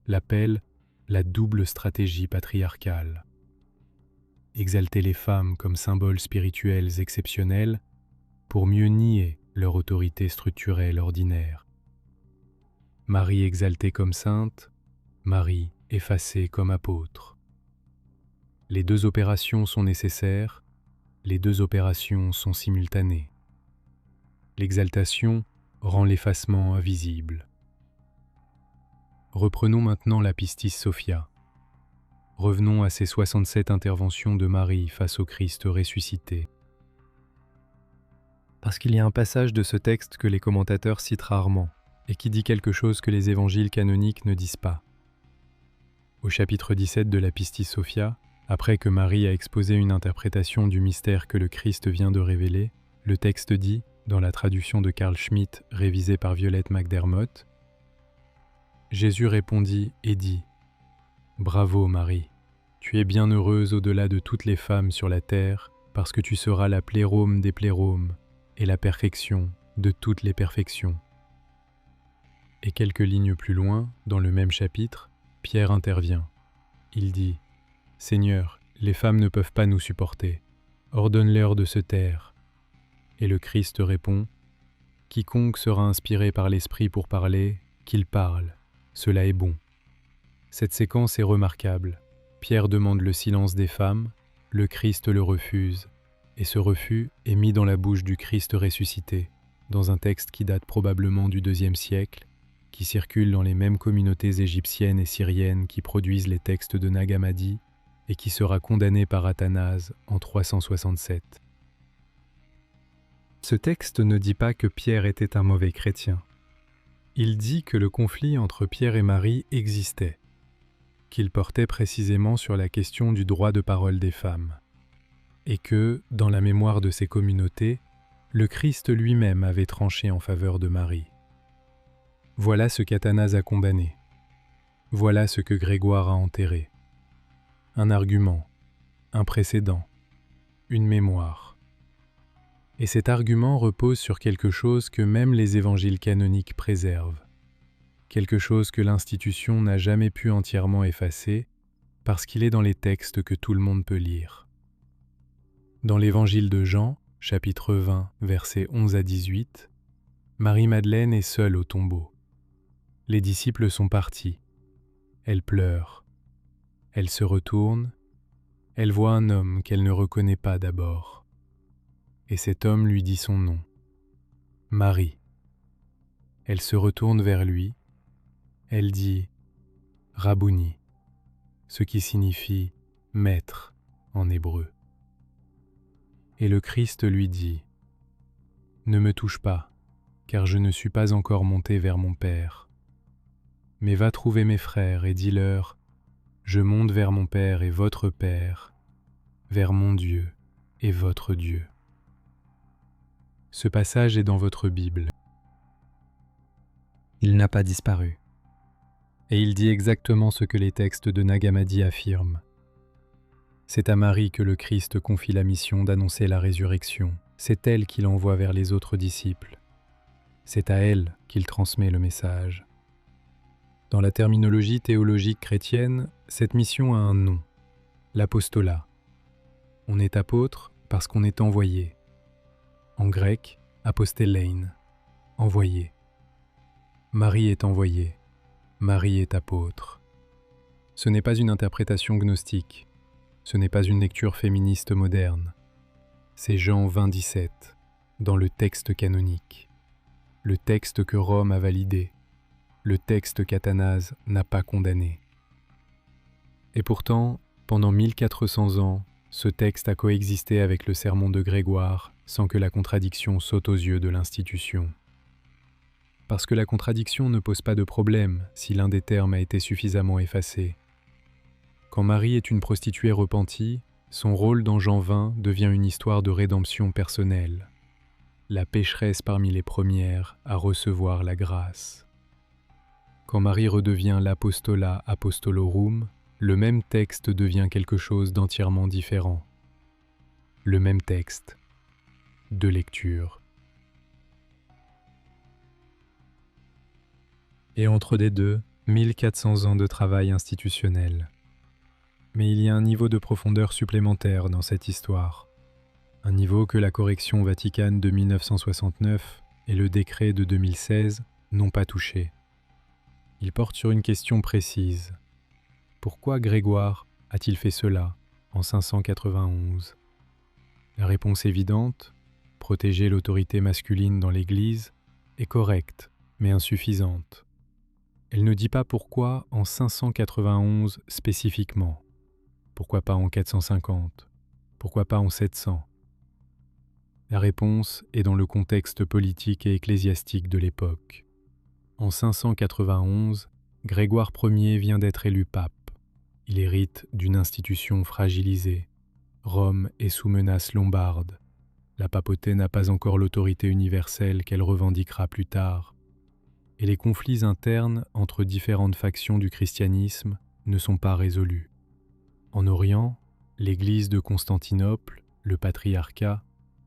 l'appelle la double stratégie patriarcale. Exalter les femmes comme symboles spirituels exceptionnels pour mieux nier leur autorité structurelle ordinaire. Marie exaltée comme sainte, Marie effacée comme apôtre. Les deux opérations sont nécessaires, les deux opérations sont simultanées. L'exaltation rend l'effacement invisible. Reprenons maintenant la Pistis Sophia. Revenons à ces 67 interventions de Marie face au Christ ressuscité. Parce qu'il y a un passage de ce texte que les commentateurs citent rarement et qui dit quelque chose que les évangiles canoniques ne disent pas. Au chapitre 17 de la Pistis Sophia, après que Marie a exposé une interprétation du mystère que le Christ vient de révéler, le texte dit, dans la traduction de Carl Schmitt révisée par Violette McDermott, « Jésus répondit et dit, « Bravo Marie, tu es bien heureuse au-delà de toutes les femmes sur la terre, parce que tu seras la plérôme des pléromes et la perfection de toutes les perfections. » Et quelques lignes plus loin, dans le même chapitre, Pierre intervient. Il dit « Seigneur, les femmes ne peuvent pas nous supporter. Ordonne-leur de se taire. » Et le Christ répond « Quiconque sera inspiré par l'Esprit pour parler, qu'il parle. Cela est bon. » Cette séquence est remarquable. Pierre demande le silence des femmes, le Christ le refuse, et ce refus est mis dans la bouche du Christ ressuscité, dans un texte qui date probablement du IIe siècle, qui circule dans les mêmes communautés égyptiennes et syriennes qui produisent les textes de Nag Hammadi et qui sera condamné par Athanase en 367. Ce texte ne dit pas que Pierre était un mauvais chrétien. Il dit que le conflit entre Pierre et Marie existait, qu'il portait précisément sur la question du droit de parole des femmes, et que, dans la mémoire de ces communautés, le Christ lui-même avait tranché en faveur de Marie. Voilà ce qu'Athanase a condamné. Voilà ce que Grégoire a enterré. Un argument, un précédent, une mémoire. Et cet argument repose sur quelque chose que même les évangiles canoniques préservent, quelque chose que l'institution n'a jamais pu entièrement effacer, parce qu'il est dans les textes que tout le monde peut lire. Dans l'évangile de Jean, chapitre 20, versets 11 à 18, Marie-Madeleine est seule au tombeau. Les disciples sont partis. Elle pleure. Elle se retourne. Elle voit un homme qu'elle ne reconnaît pas d'abord. Et cet homme lui dit son nom. Marie. Elle se retourne vers lui. Elle dit « Rabouni », ce qui signifie « maître » en hébreu. Et le Christ lui dit « Ne me touche pas, car je ne suis pas encore monté vers mon Père. Mais va trouver mes frères et dis-leur « Je monte vers mon Père et votre Père, vers mon Dieu et votre Dieu. » Ce passage est dans votre Bible. Il n'a pas disparu. Et il dit exactement ce que les textes de Nag Hammadi affirment. C'est à Marie que le Christ confie la mission d'annoncer la résurrection. C'est elle qui l'envoie vers les autres disciples. C'est à elle qu'il transmet le message. Dans la terminologie théologique chrétienne, cette mission a un nom, l'apostolat. On est apôtre parce qu'on est envoyé. En grec, apostellein, envoyé. Marie est envoyée. Marie est apôtre. Ce n'est pas une interprétation gnostique. Ce n'est pas une lecture féministe moderne. C'est Jean 20, 17, dans le texte canonique. Le texte que Rome a validé. Le texte qu'Athanase n'a pas condamné. Et pourtant, pendant 1400 ans, ce texte a coexisté avec le sermon de Grégoire sans que la contradiction saute aux yeux de l'institution. Parce que la contradiction ne pose pas de problème si l'un des termes a été suffisamment effacé. Quand Marie est une prostituée repentie, son rôle dans Jean 20 devient une histoire de rédemption personnelle. La pécheresse parmi les premières à recevoir la grâce. Quand Marie redevient l'apostola apostolorum, le même texte devient quelque chose d'entièrement différent. Le même texte, deux lectures. Et entre les deux, 1400 ans de travail institutionnel. Mais il y a un niveau de profondeur supplémentaire dans cette histoire. Un niveau que la correction vaticane de 1969 et le décret de 2016 n'ont pas touché. Il porte sur une question précise. Pourquoi Grégoire a-t-il fait cela en 591 ? La réponse évidente, protéger l'autorité masculine dans l'Église, est correcte, mais insuffisante. Elle ne dit pas pourquoi en 591 spécifiquement. Pourquoi pas en 450 ? Pourquoi pas en 700 ? La réponse est dans le contexte politique et ecclésiastique de l'époque. En 591, Grégoire Ier vient d'être élu pape. Il hérite d'une institution fragilisée. Rome est sous menace lombarde. La papauté n'a pas encore l'autorité universelle qu'elle revendiquera plus tard. Et les conflits internes entre différentes factions du christianisme ne sont pas résolus. En Orient, l'Église de Constantinople, le patriarcat,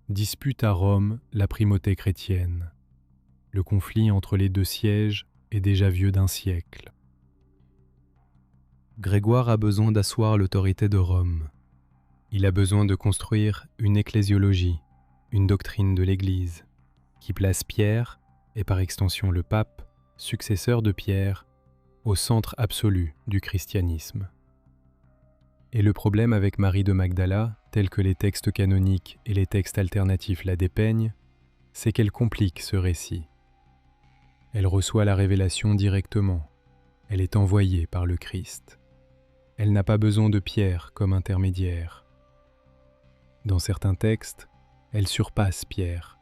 dispute à Rome la primauté chrétienne. Le conflit entre les deux sièges est déjà vieux d'un siècle. Grégoire a besoin d'asseoir l'autorité de Rome. Il a besoin de construire une ecclésiologie, une doctrine de l'Église, qui place Pierre, et par extension le pape, successeur de Pierre, au centre absolu du christianisme. Et le problème avec Marie de Magdala, tel que les textes canoniques et les textes alternatifs la dépeignent, c'est qu'elle complique ce récit. Elle reçoit la révélation directement. Elle est envoyée par le Christ. Elle n'a pas besoin de Pierre comme intermédiaire. Dans certains textes, elle surpasse Pierre.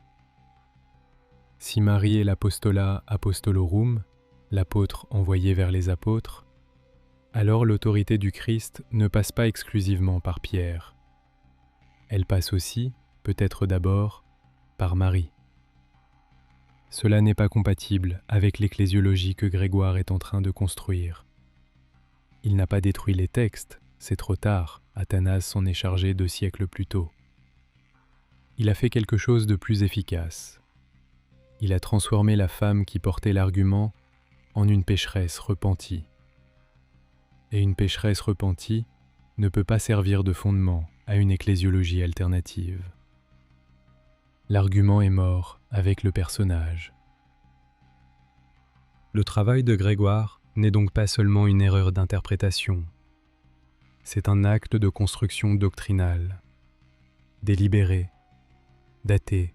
Si Marie est l'apostola apostolorum, l'apôtre envoyé vers les apôtres, alors l'autorité du Christ ne passe pas exclusivement par Pierre. Elle passe aussi, peut-être d'abord, par Marie. Cela n'est pas compatible avec l'ecclésiologie que Grégoire est en train de construire. Il n'a pas détruit les textes, c'est trop tard, Athanase s'en est chargé 2 siècles plus tôt. Il a fait quelque chose de plus efficace. Il a transformé la femme qui portait l'argument en une pécheresse repentie. Et une pécheresse repentie ne peut pas servir de fondement à une ecclésiologie alternative. L'argument est mort avec le personnage. Le travail de Grégoire n'est donc pas seulement une erreur d'interprétation. C'est un acte de construction doctrinale, délibéré, daté,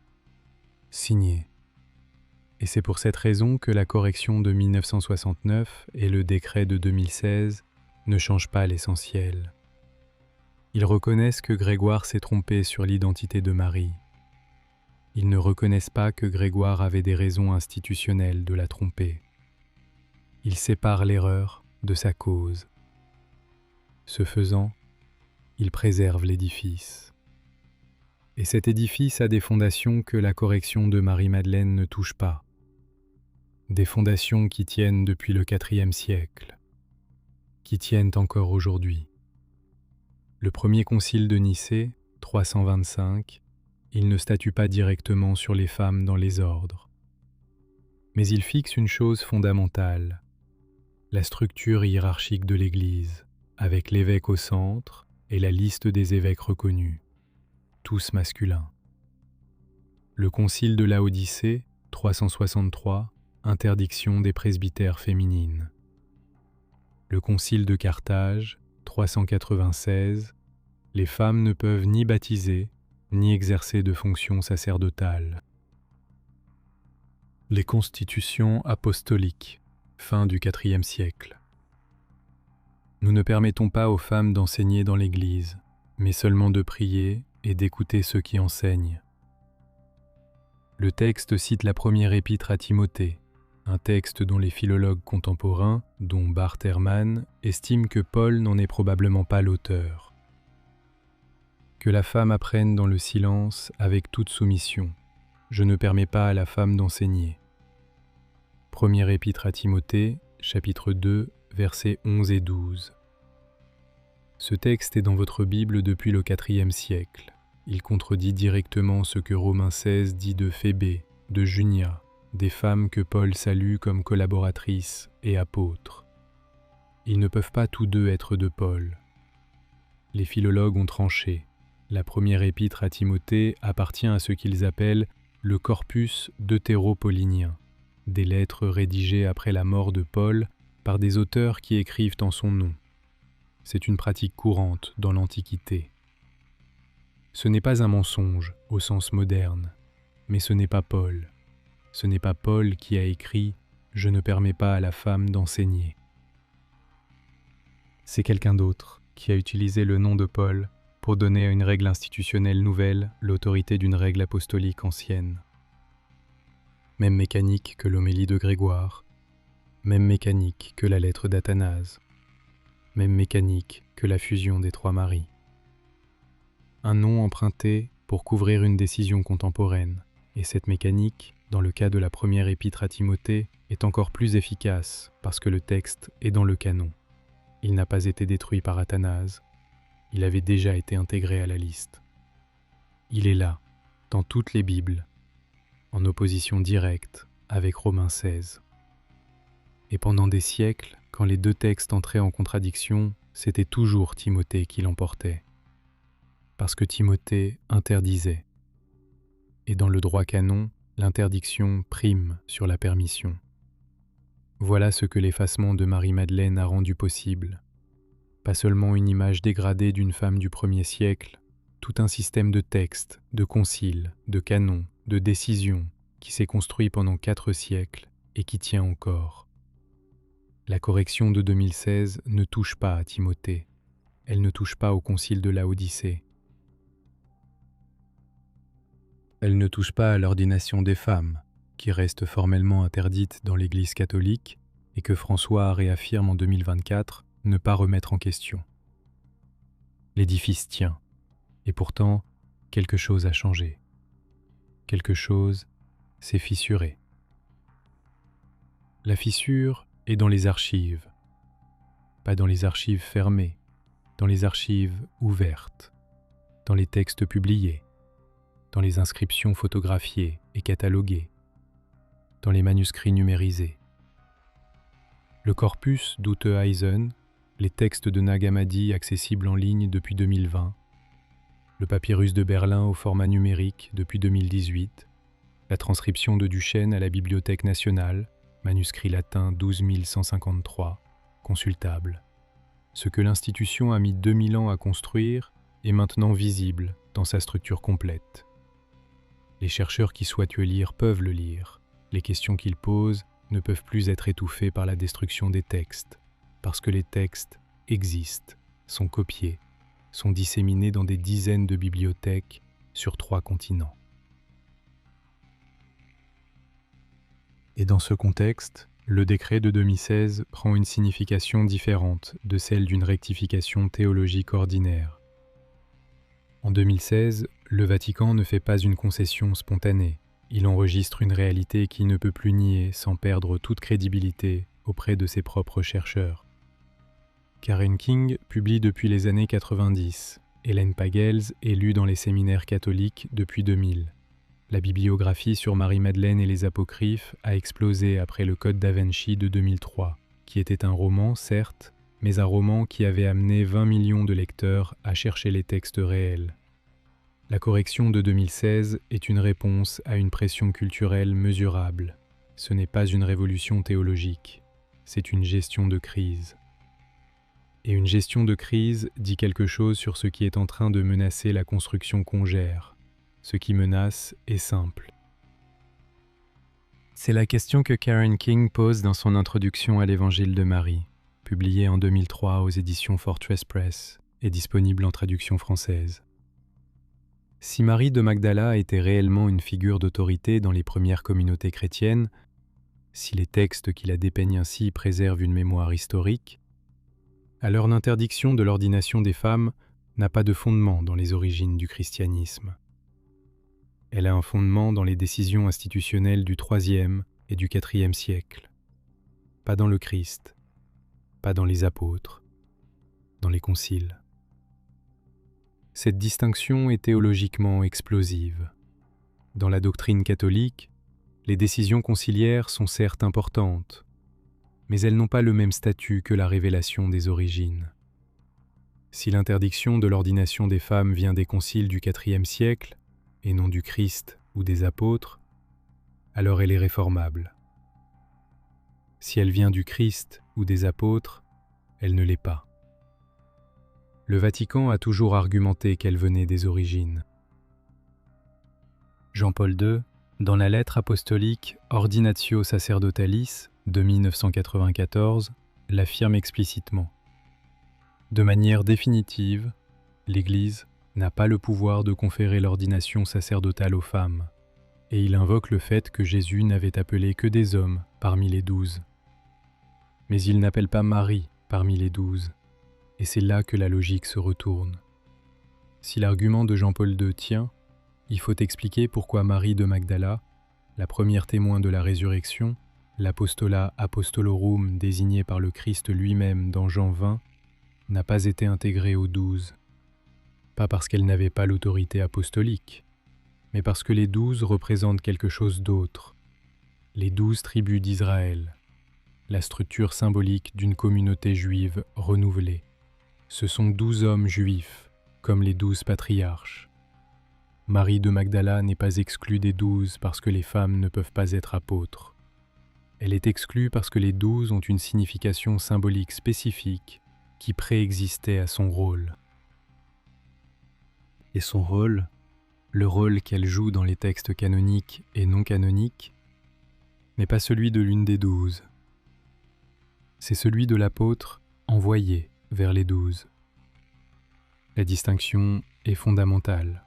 signé. Et c'est pour cette raison que la correction de 1969 et le décret de 2016 ne changent pas l'essentiel. Ils reconnaissent que Grégoire s'est trompé sur l'identité de Marie. Ils ne reconnaissent pas que Grégoire avait des raisons institutionnelles de la tromper. Ils séparent l'erreur de sa cause. Ce faisant, ils préservent l'édifice. Et cet édifice a des fondations que la correction de Marie-Madeleine ne touche pas. Des fondations qui tiennent depuis le IVe siècle, qui tiennent encore aujourd'hui. Le premier concile de Nicée, 325, il ne statue pas directement sur les femmes dans les ordres. Mais il fixe une chose fondamentale, la structure hiérarchique de l'Église, avec l'évêque au centre et la liste des évêques reconnus, tous masculins. Le concile de Laodicée, 363, interdiction des presbytères féminines. Le concile de Carthage, 396, les femmes ne peuvent ni baptiser, ni exercer de fonctions sacerdotales. Les constitutions apostoliques, fin du IVe siècle. Nous ne permettons pas aux femmes d'enseigner dans l'Église, mais seulement de prier et d'écouter ceux qui enseignent. Le texte cite la première épître à Timothée, un texte dont les philologues contemporains, dont Bart Ehrman, estiment que Paul n'en est probablement pas l'auteur. Que la femme apprenne dans le silence avec toute soumission. Je ne permets pas à la femme d'enseigner. Première épître à Timothée, chapitre 2, versets 11 et 12. Ce texte est dans votre Bible depuis le IVe siècle. Il contredit directement ce que Romains 16 dit de Phébé, de Junia, des femmes que Paul salue comme collaboratrices et apôtres. Ils ne peuvent pas tous deux être de Paul. Les philologues ont tranché. La première épître à Timothée appartient à ce qu'ils appellent le corpus deutéropaulinien, des lettres rédigées après la mort de Paul par des auteurs qui écrivent en son nom. C'est une pratique courante dans l'Antiquité. Ce n'est pas un mensonge au sens moderne, mais ce n'est pas Paul. Ce n'est pas Paul qui a écrit « Je ne permets pas à la femme d'enseigner ». C'est quelqu'un d'autre qui a utilisé le nom de Paul pour donner à une règle institutionnelle nouvelle l'autorité d'une règle apostolique ancienne. Même mécanique que l'homélie de Grégoire, même mécanique que la lettre d'Athanase, même mécanique que la fusion des 3 Maries. Un nom emprunté pour couvrir une décision contemporaine, et cette mécanique, dans le cas de la première épître à Timothée, est encore plus efficace parce que le texte est dans le canon. Il n'a pas été détruit par Athanase, il avait déjà été intégré à la liste. Il est là, dans toutes les Bibles, en opposition directe avec Romains 16. Et pendant des siècles, quand les 2 textes entraient en contradiction, c'était toujours Timothée qui l'emportait. Parce que Timothée interdisait. Et dans le droit canon, l'interdiction prime sur la permission. Voilà ce que l'effacement de Marie-Madeleine a rendu possible. Pas seulement une image dégradée d'une femme du 1er siècle, tout un système de textes, de conciles, de canons, de décisions qui s'est construit pendant 4 siècles et qui tient encore. La correction de 2016 ne touche pas à Timothée, elle ne touche pas au concile de Laodicée. Elle ne touche pas à l'ordination des femmes, qui reste formellement interdite dans l'Église catholique et que François réaffirme en 2024 ne pas remettre en question. L'édifice tient, et pourtant, quelque chose a changé. quelque chose s'est fissuré. La fissure est dans les archives, pas dans les archives fermées, dans les archives ouvertes, dans les textes publiés, dans les inscriptions photographiées et cataloguées, dans les manuscrits numérisés. Le corpus d'Utheisen, les textes de Nag Hammadi accessibles en ligne depuis 2020, le papyrus de Berlin au format numérique depuis 2018, la transcription de Duchesne à la Bibliothèque nationale, manuscrit latin 12153, consultable. Ce que l'institution a mis 2000 ans à construire est maintenant visible dans sa structure complète. Les chercheurs qui souhaitent le lire peuvent le lire. Les questions qu'ils posent ne peuvent plus être étouffées par la destruction des textes, parce que les textes existent, sont copiés, sont disséminés dans des dizaines de bibliothèques sur 3 continents. Et dans ce contexte, le décret de 2016 prend une signification différente de celle d'une rectification théologique ordinaire. En 2016, le Vatican ne fait pas une concession spontanée. Il enregistre une réalité qu'il ne peut plus nier sans perdre toute crédibilité auprès de ses propres chercheurs. Karen King publie depuis les années 90. Hélène Pagels est lue dans les séminaires catholiques depuis 2000. La bibliographie sur Marie-Madeleine et les apocryphes a explosé après le Code da Vinci de 2003, qui était un roman, certes, mais un roman qui avait amené 20 millions de lecteurs à chercher les textes réels. La correction de 2016 est une réponse à une pression culturelle mesurable. Ce n'est pas une révolution théologique, c'est une gestion de crise. Et une gestion de crise dit quelque chose sur ce qui est en train de menacer la construction qu'on gère. Ce qui menace est simple. C'est la question que Karen King pose dans son introduction à l'Évangile de Marie, publiée en 2003 aux éditions Fortress Press et disponible en traduction française. Si Marie de Magdala était réellement une figure d'autorité dans les premières communautés chrétiennes, si les textes qui la dépeignent ainsi préservent une mémoire historique, alors l'interdiction de l'ordination des femmes n'a pas de fondement dans les origines du christianisme. Elle a un fondement dans les décisions institutionnelles du IIIe et du IVe siècle. Pas dans le Christ, pas dans les apôtres, dans les conciles. Cette distinction est théologiquement explosive. Dans la doctrine catholique, les décisions conciliaires sont certes importantes, mais elles n'ont pas le même statut que la révélation des origines. Si l'interdiction de l'ordination des femmes vient des conciles du IVe siècle, et non du Christ ou des apôtres, alors elle est réformable. Si elle vient du Christ ou des apôtres, elle ne l'est pas. Le Vatican a toujours argumenté qu'elle venait des origines. Jean-Paul II, dans la lettre apostolique Ordinatio Sacerdotalis de 1994, l'affirme explicitement. De manière définitive, l'Église n'a pas le pouvoir de conférer l'ordination sacerdotale aux femmes, et il invoque le fait que Jésus n'avait appelé que des hommes parmi les 12. Mais il n'appelle pas Marie parmi les 12, et c'est là que la logique se retourne. Si l'argument de Jean-Paul II tient, il faut expliquer pourquoi Marie de Magdala, la première témoin de la résurrection, l'apostola apostolorum désigné par le Christ lui-même dans Jean 20, n'a pas été intégrée aux 12. Pas parce qu'elle n'avait pas l'autorité apostolique, mais parce que les 12 représentent quelque chose d'autre. Les 12 tribus d'Israël, la structure symbolique d'une communauté juive renouvelée. Ce sont 12 hommes juifs, comme les 12 patriarches. Marie de Magdala n'est pas exclue des 12 parce que les femmes ne peuvent pas être apôtres. Elle est exclue parce que les 12 ont une signification symbolique spécifique qui préexistait à son rôle. Et son rôle, le rôle qu'elle joue dans les textes canoniques et non canoniques, n'est pas celui de l'une des 12. C'est celui de l'apôtre envoyé vers les 12. La distinction est fondamentale,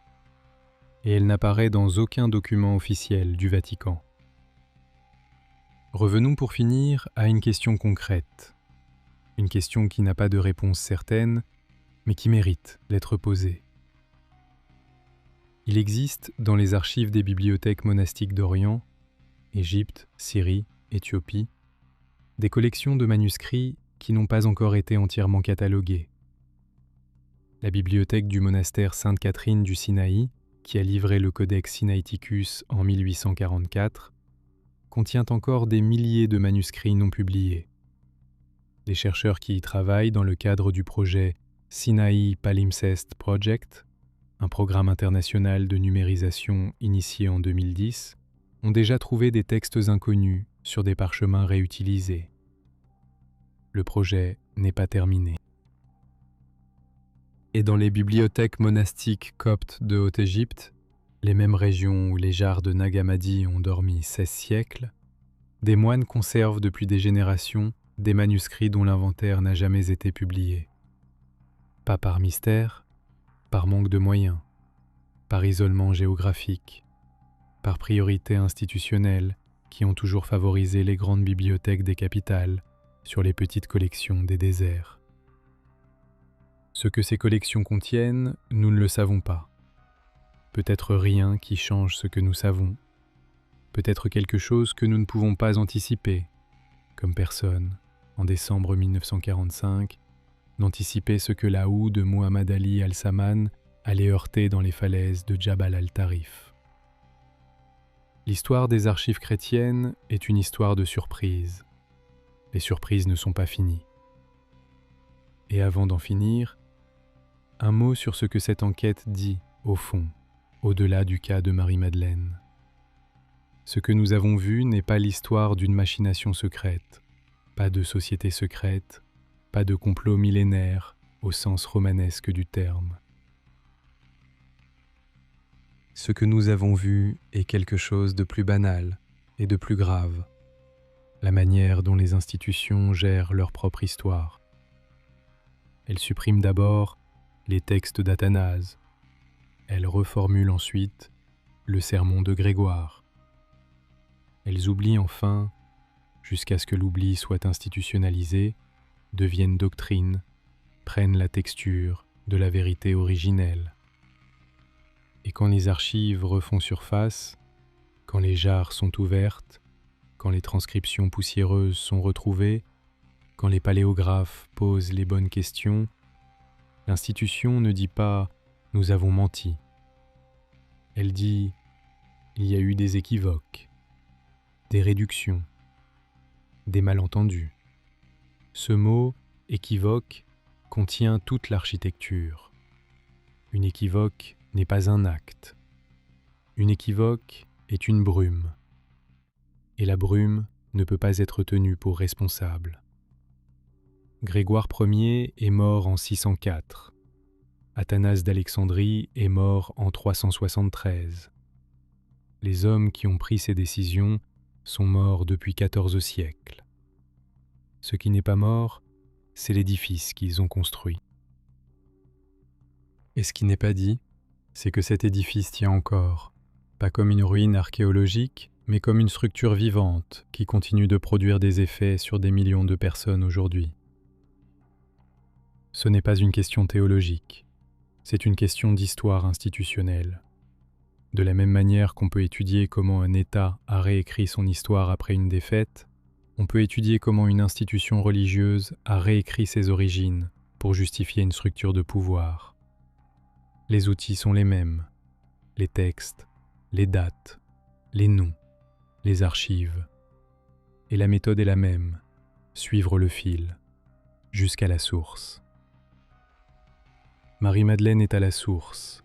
et elle n'apparaît dans aucun document officiel du Vatican. Revenons pour finir à une question concrète, une question qui n'a pas de réponse certaine, mais qui mérite d'être posée. Il existe dans les archives des bibliothèques monastiques d'Orient, Égypte, Syrie, Éthiopie, des collections de manuscrits qui n'ont pas encore été entièrement catalogués. La bibliothèque du monastère Sainte-Catherine du Sinaï, qui a livré le Codex Sinaiticus en 1844, contient encore des milliers de manuscrits non publiés. Les chercheurs qui y travaillent dans le cadre du projet Sinai Palimpsest Project, un programme international de numérisation initié en 2010, ont déjà trouvé des textes inconnus sur des parchemins réutilisés. Le projet n'est pas terminé. Et dans les bibliothèques monastiques coptes de Haute-Égypte, les mêmes régions où les jarres de Nag Hammadi ont dormi 16 siècles, des moines conservent depuis des générations des manuscrits dont l'inventaire n'a jamais été publié. Pas par mystère, par manque de moyens, par isolement géographique, par priorité institutionnelle qui ont toujours favorisé les grandes bibliothèques des capitales sur les petites collections des déserts. Ce que ces collections contiennent, nous ne le savons pas. Peut-être rien qui change ce que nous savons. Peut-être quelque chose que nous ne pouvons pas anticiper, comme personne, en décembre 1945, n'anticipait ce que la houe de Muhammad Ali al-Saman allait heurter dans les falaises de Jabal al-Tarif. L'histoire des archives chrétiennes est une histoire de surprises. Les surprises ne sont pas finies. Et avant d'en finir, un mot sur ce que cette enquête dit, au fond, au-delà du cas de Marie-Madeleine. Ce que nous avons vu n'est pas l'histoire d'une machination secrète, pas de société secrète, pas de complot millénaire au sens romanesque du terme. Ce que nous avons vu est quelque chose de plus banal et de plus grave, la manière dont les institutions gèrent leur propre histoire. Elles suppriment d'abord les textes d'Athanase. Elles reformulent ensuite le sermon de Grégoire. Elles oublient enfin, jusqu'à ce que l'oubli soit institutionnalisé, deviennent doctrine, prennent la texture de la vérité originelle. Et quand les archives refont surface, quand les jarres sont ouvertes, quand les transcriptions poussiéreuses sont retrouvées, quand les paléographes posent les bonnes questions, l'institution ne dit pas « nous avons menti ». Elle dit « il y a eu des équivoques, des réductions, des malentendus ». Ce mot « équivoque » contient toute l'architecture. Une équivoque n'est pas un acte. Une équivoque est une brume. Et la brume ne peut pas être tenue pour responsable. Grégoire Ier est mort en 604. Athanase d'Alexandrie est mort en 373. Les hommes qui ont pris ces décisions sont morts depuis 14 siècles. Ce qui n'est pas mort, c'est l'édifice qu'ils ont construit. Et ce qui n'est pas dit, c'est que cet édifice tient encore, pas comme une ruine archéologique, mais comme une structure vivante qui continue de produire des effets sur des millions de personnes aujourd'hui. Ce n'est pas une question théologique, c'est une question d'histoire institutionnelle. De la même manière qu'on peut étudier comment un État a réécrit son histoire après une défaite, on peut étudier comment une institution religieuse a réécrit ses origines pour justifier une structure de pouvoir. Les outils sont les mêmes, les textes, les dates, les noms, les archives. Et la méthode est la même, suivre le fil, jusqu'à la source. Marie-Madeleine est à la source.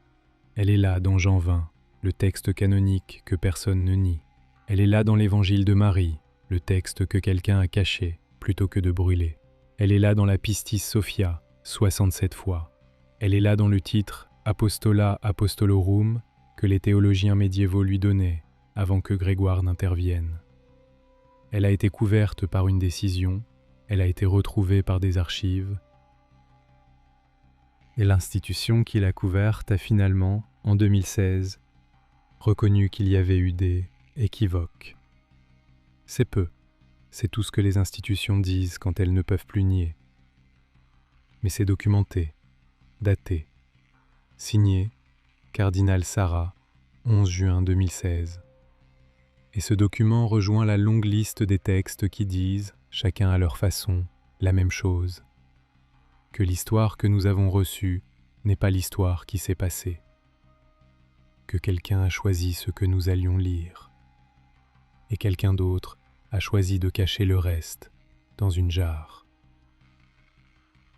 Elle est là dans Jean 20, le texte canonique que personne ne nie. Elle est là dans l'Évangile de Marie, le texte que quelqu'un a caché plutôt que de brûler. Elle est là dans la Pistis Sophia, 67 fois. Elle est là dans le titre Apostola Apostolorum que les théologiens médiévaux lui donnaient avant que Grégoire n'intervienne. Elle a été couverte par une décision, elle a été retrouvée par des archives, et l'institution qui l'a couverte a finalement, en 2016, reconnu qu'il y avait eu des équivoques. C'est peu, c'est tout ce que les institutions disent quand elles ne peuvent plus nier. Mais c'est documenté, daté, signé Cardinal Sarah, 11 juin 2016. Et ce document rejoint la longue liste des textes qui disent, chacun à leur façon, la même chose. Que l'histoire que nous avons reçue n'est pas l'histoire qui s'est passée. Que quelqu'un a choisi ce que nous allions lire. Et quelqu'un d'autre a choisi de cacher le reste dans une jarre.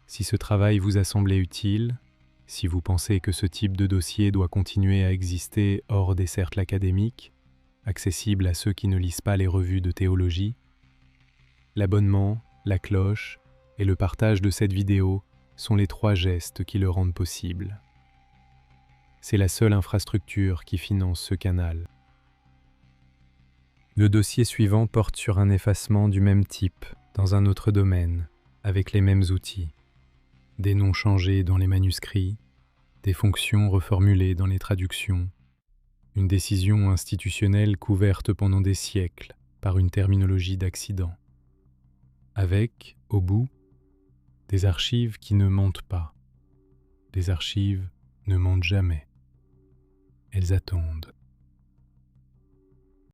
Si ce travail vous a semblé utile, si vous pensez que ce type de dossier doit continuer à exister hors des cercles académiques, accessible à ceux qui ne lisent pas les revues de théologie, l'abonnement, la cloche et le partage de cette vidéo sont les 3 gestes qui le rendent possible. C'est la seule infrastructure qui finance ce canal. Le dossier suivant porte sur un effacement du même type, dans un autre domaine, avec les mêmes outils. Des noms changés dans les manuscrits, des fonctions reformulées dans les traductions, une décision institutionnelle couverte pendant des siècles par une terminologie d'accident. Avec, au bout, des archives qui ne mentent pas. Des archives ne mentent jamais. Elles attendent.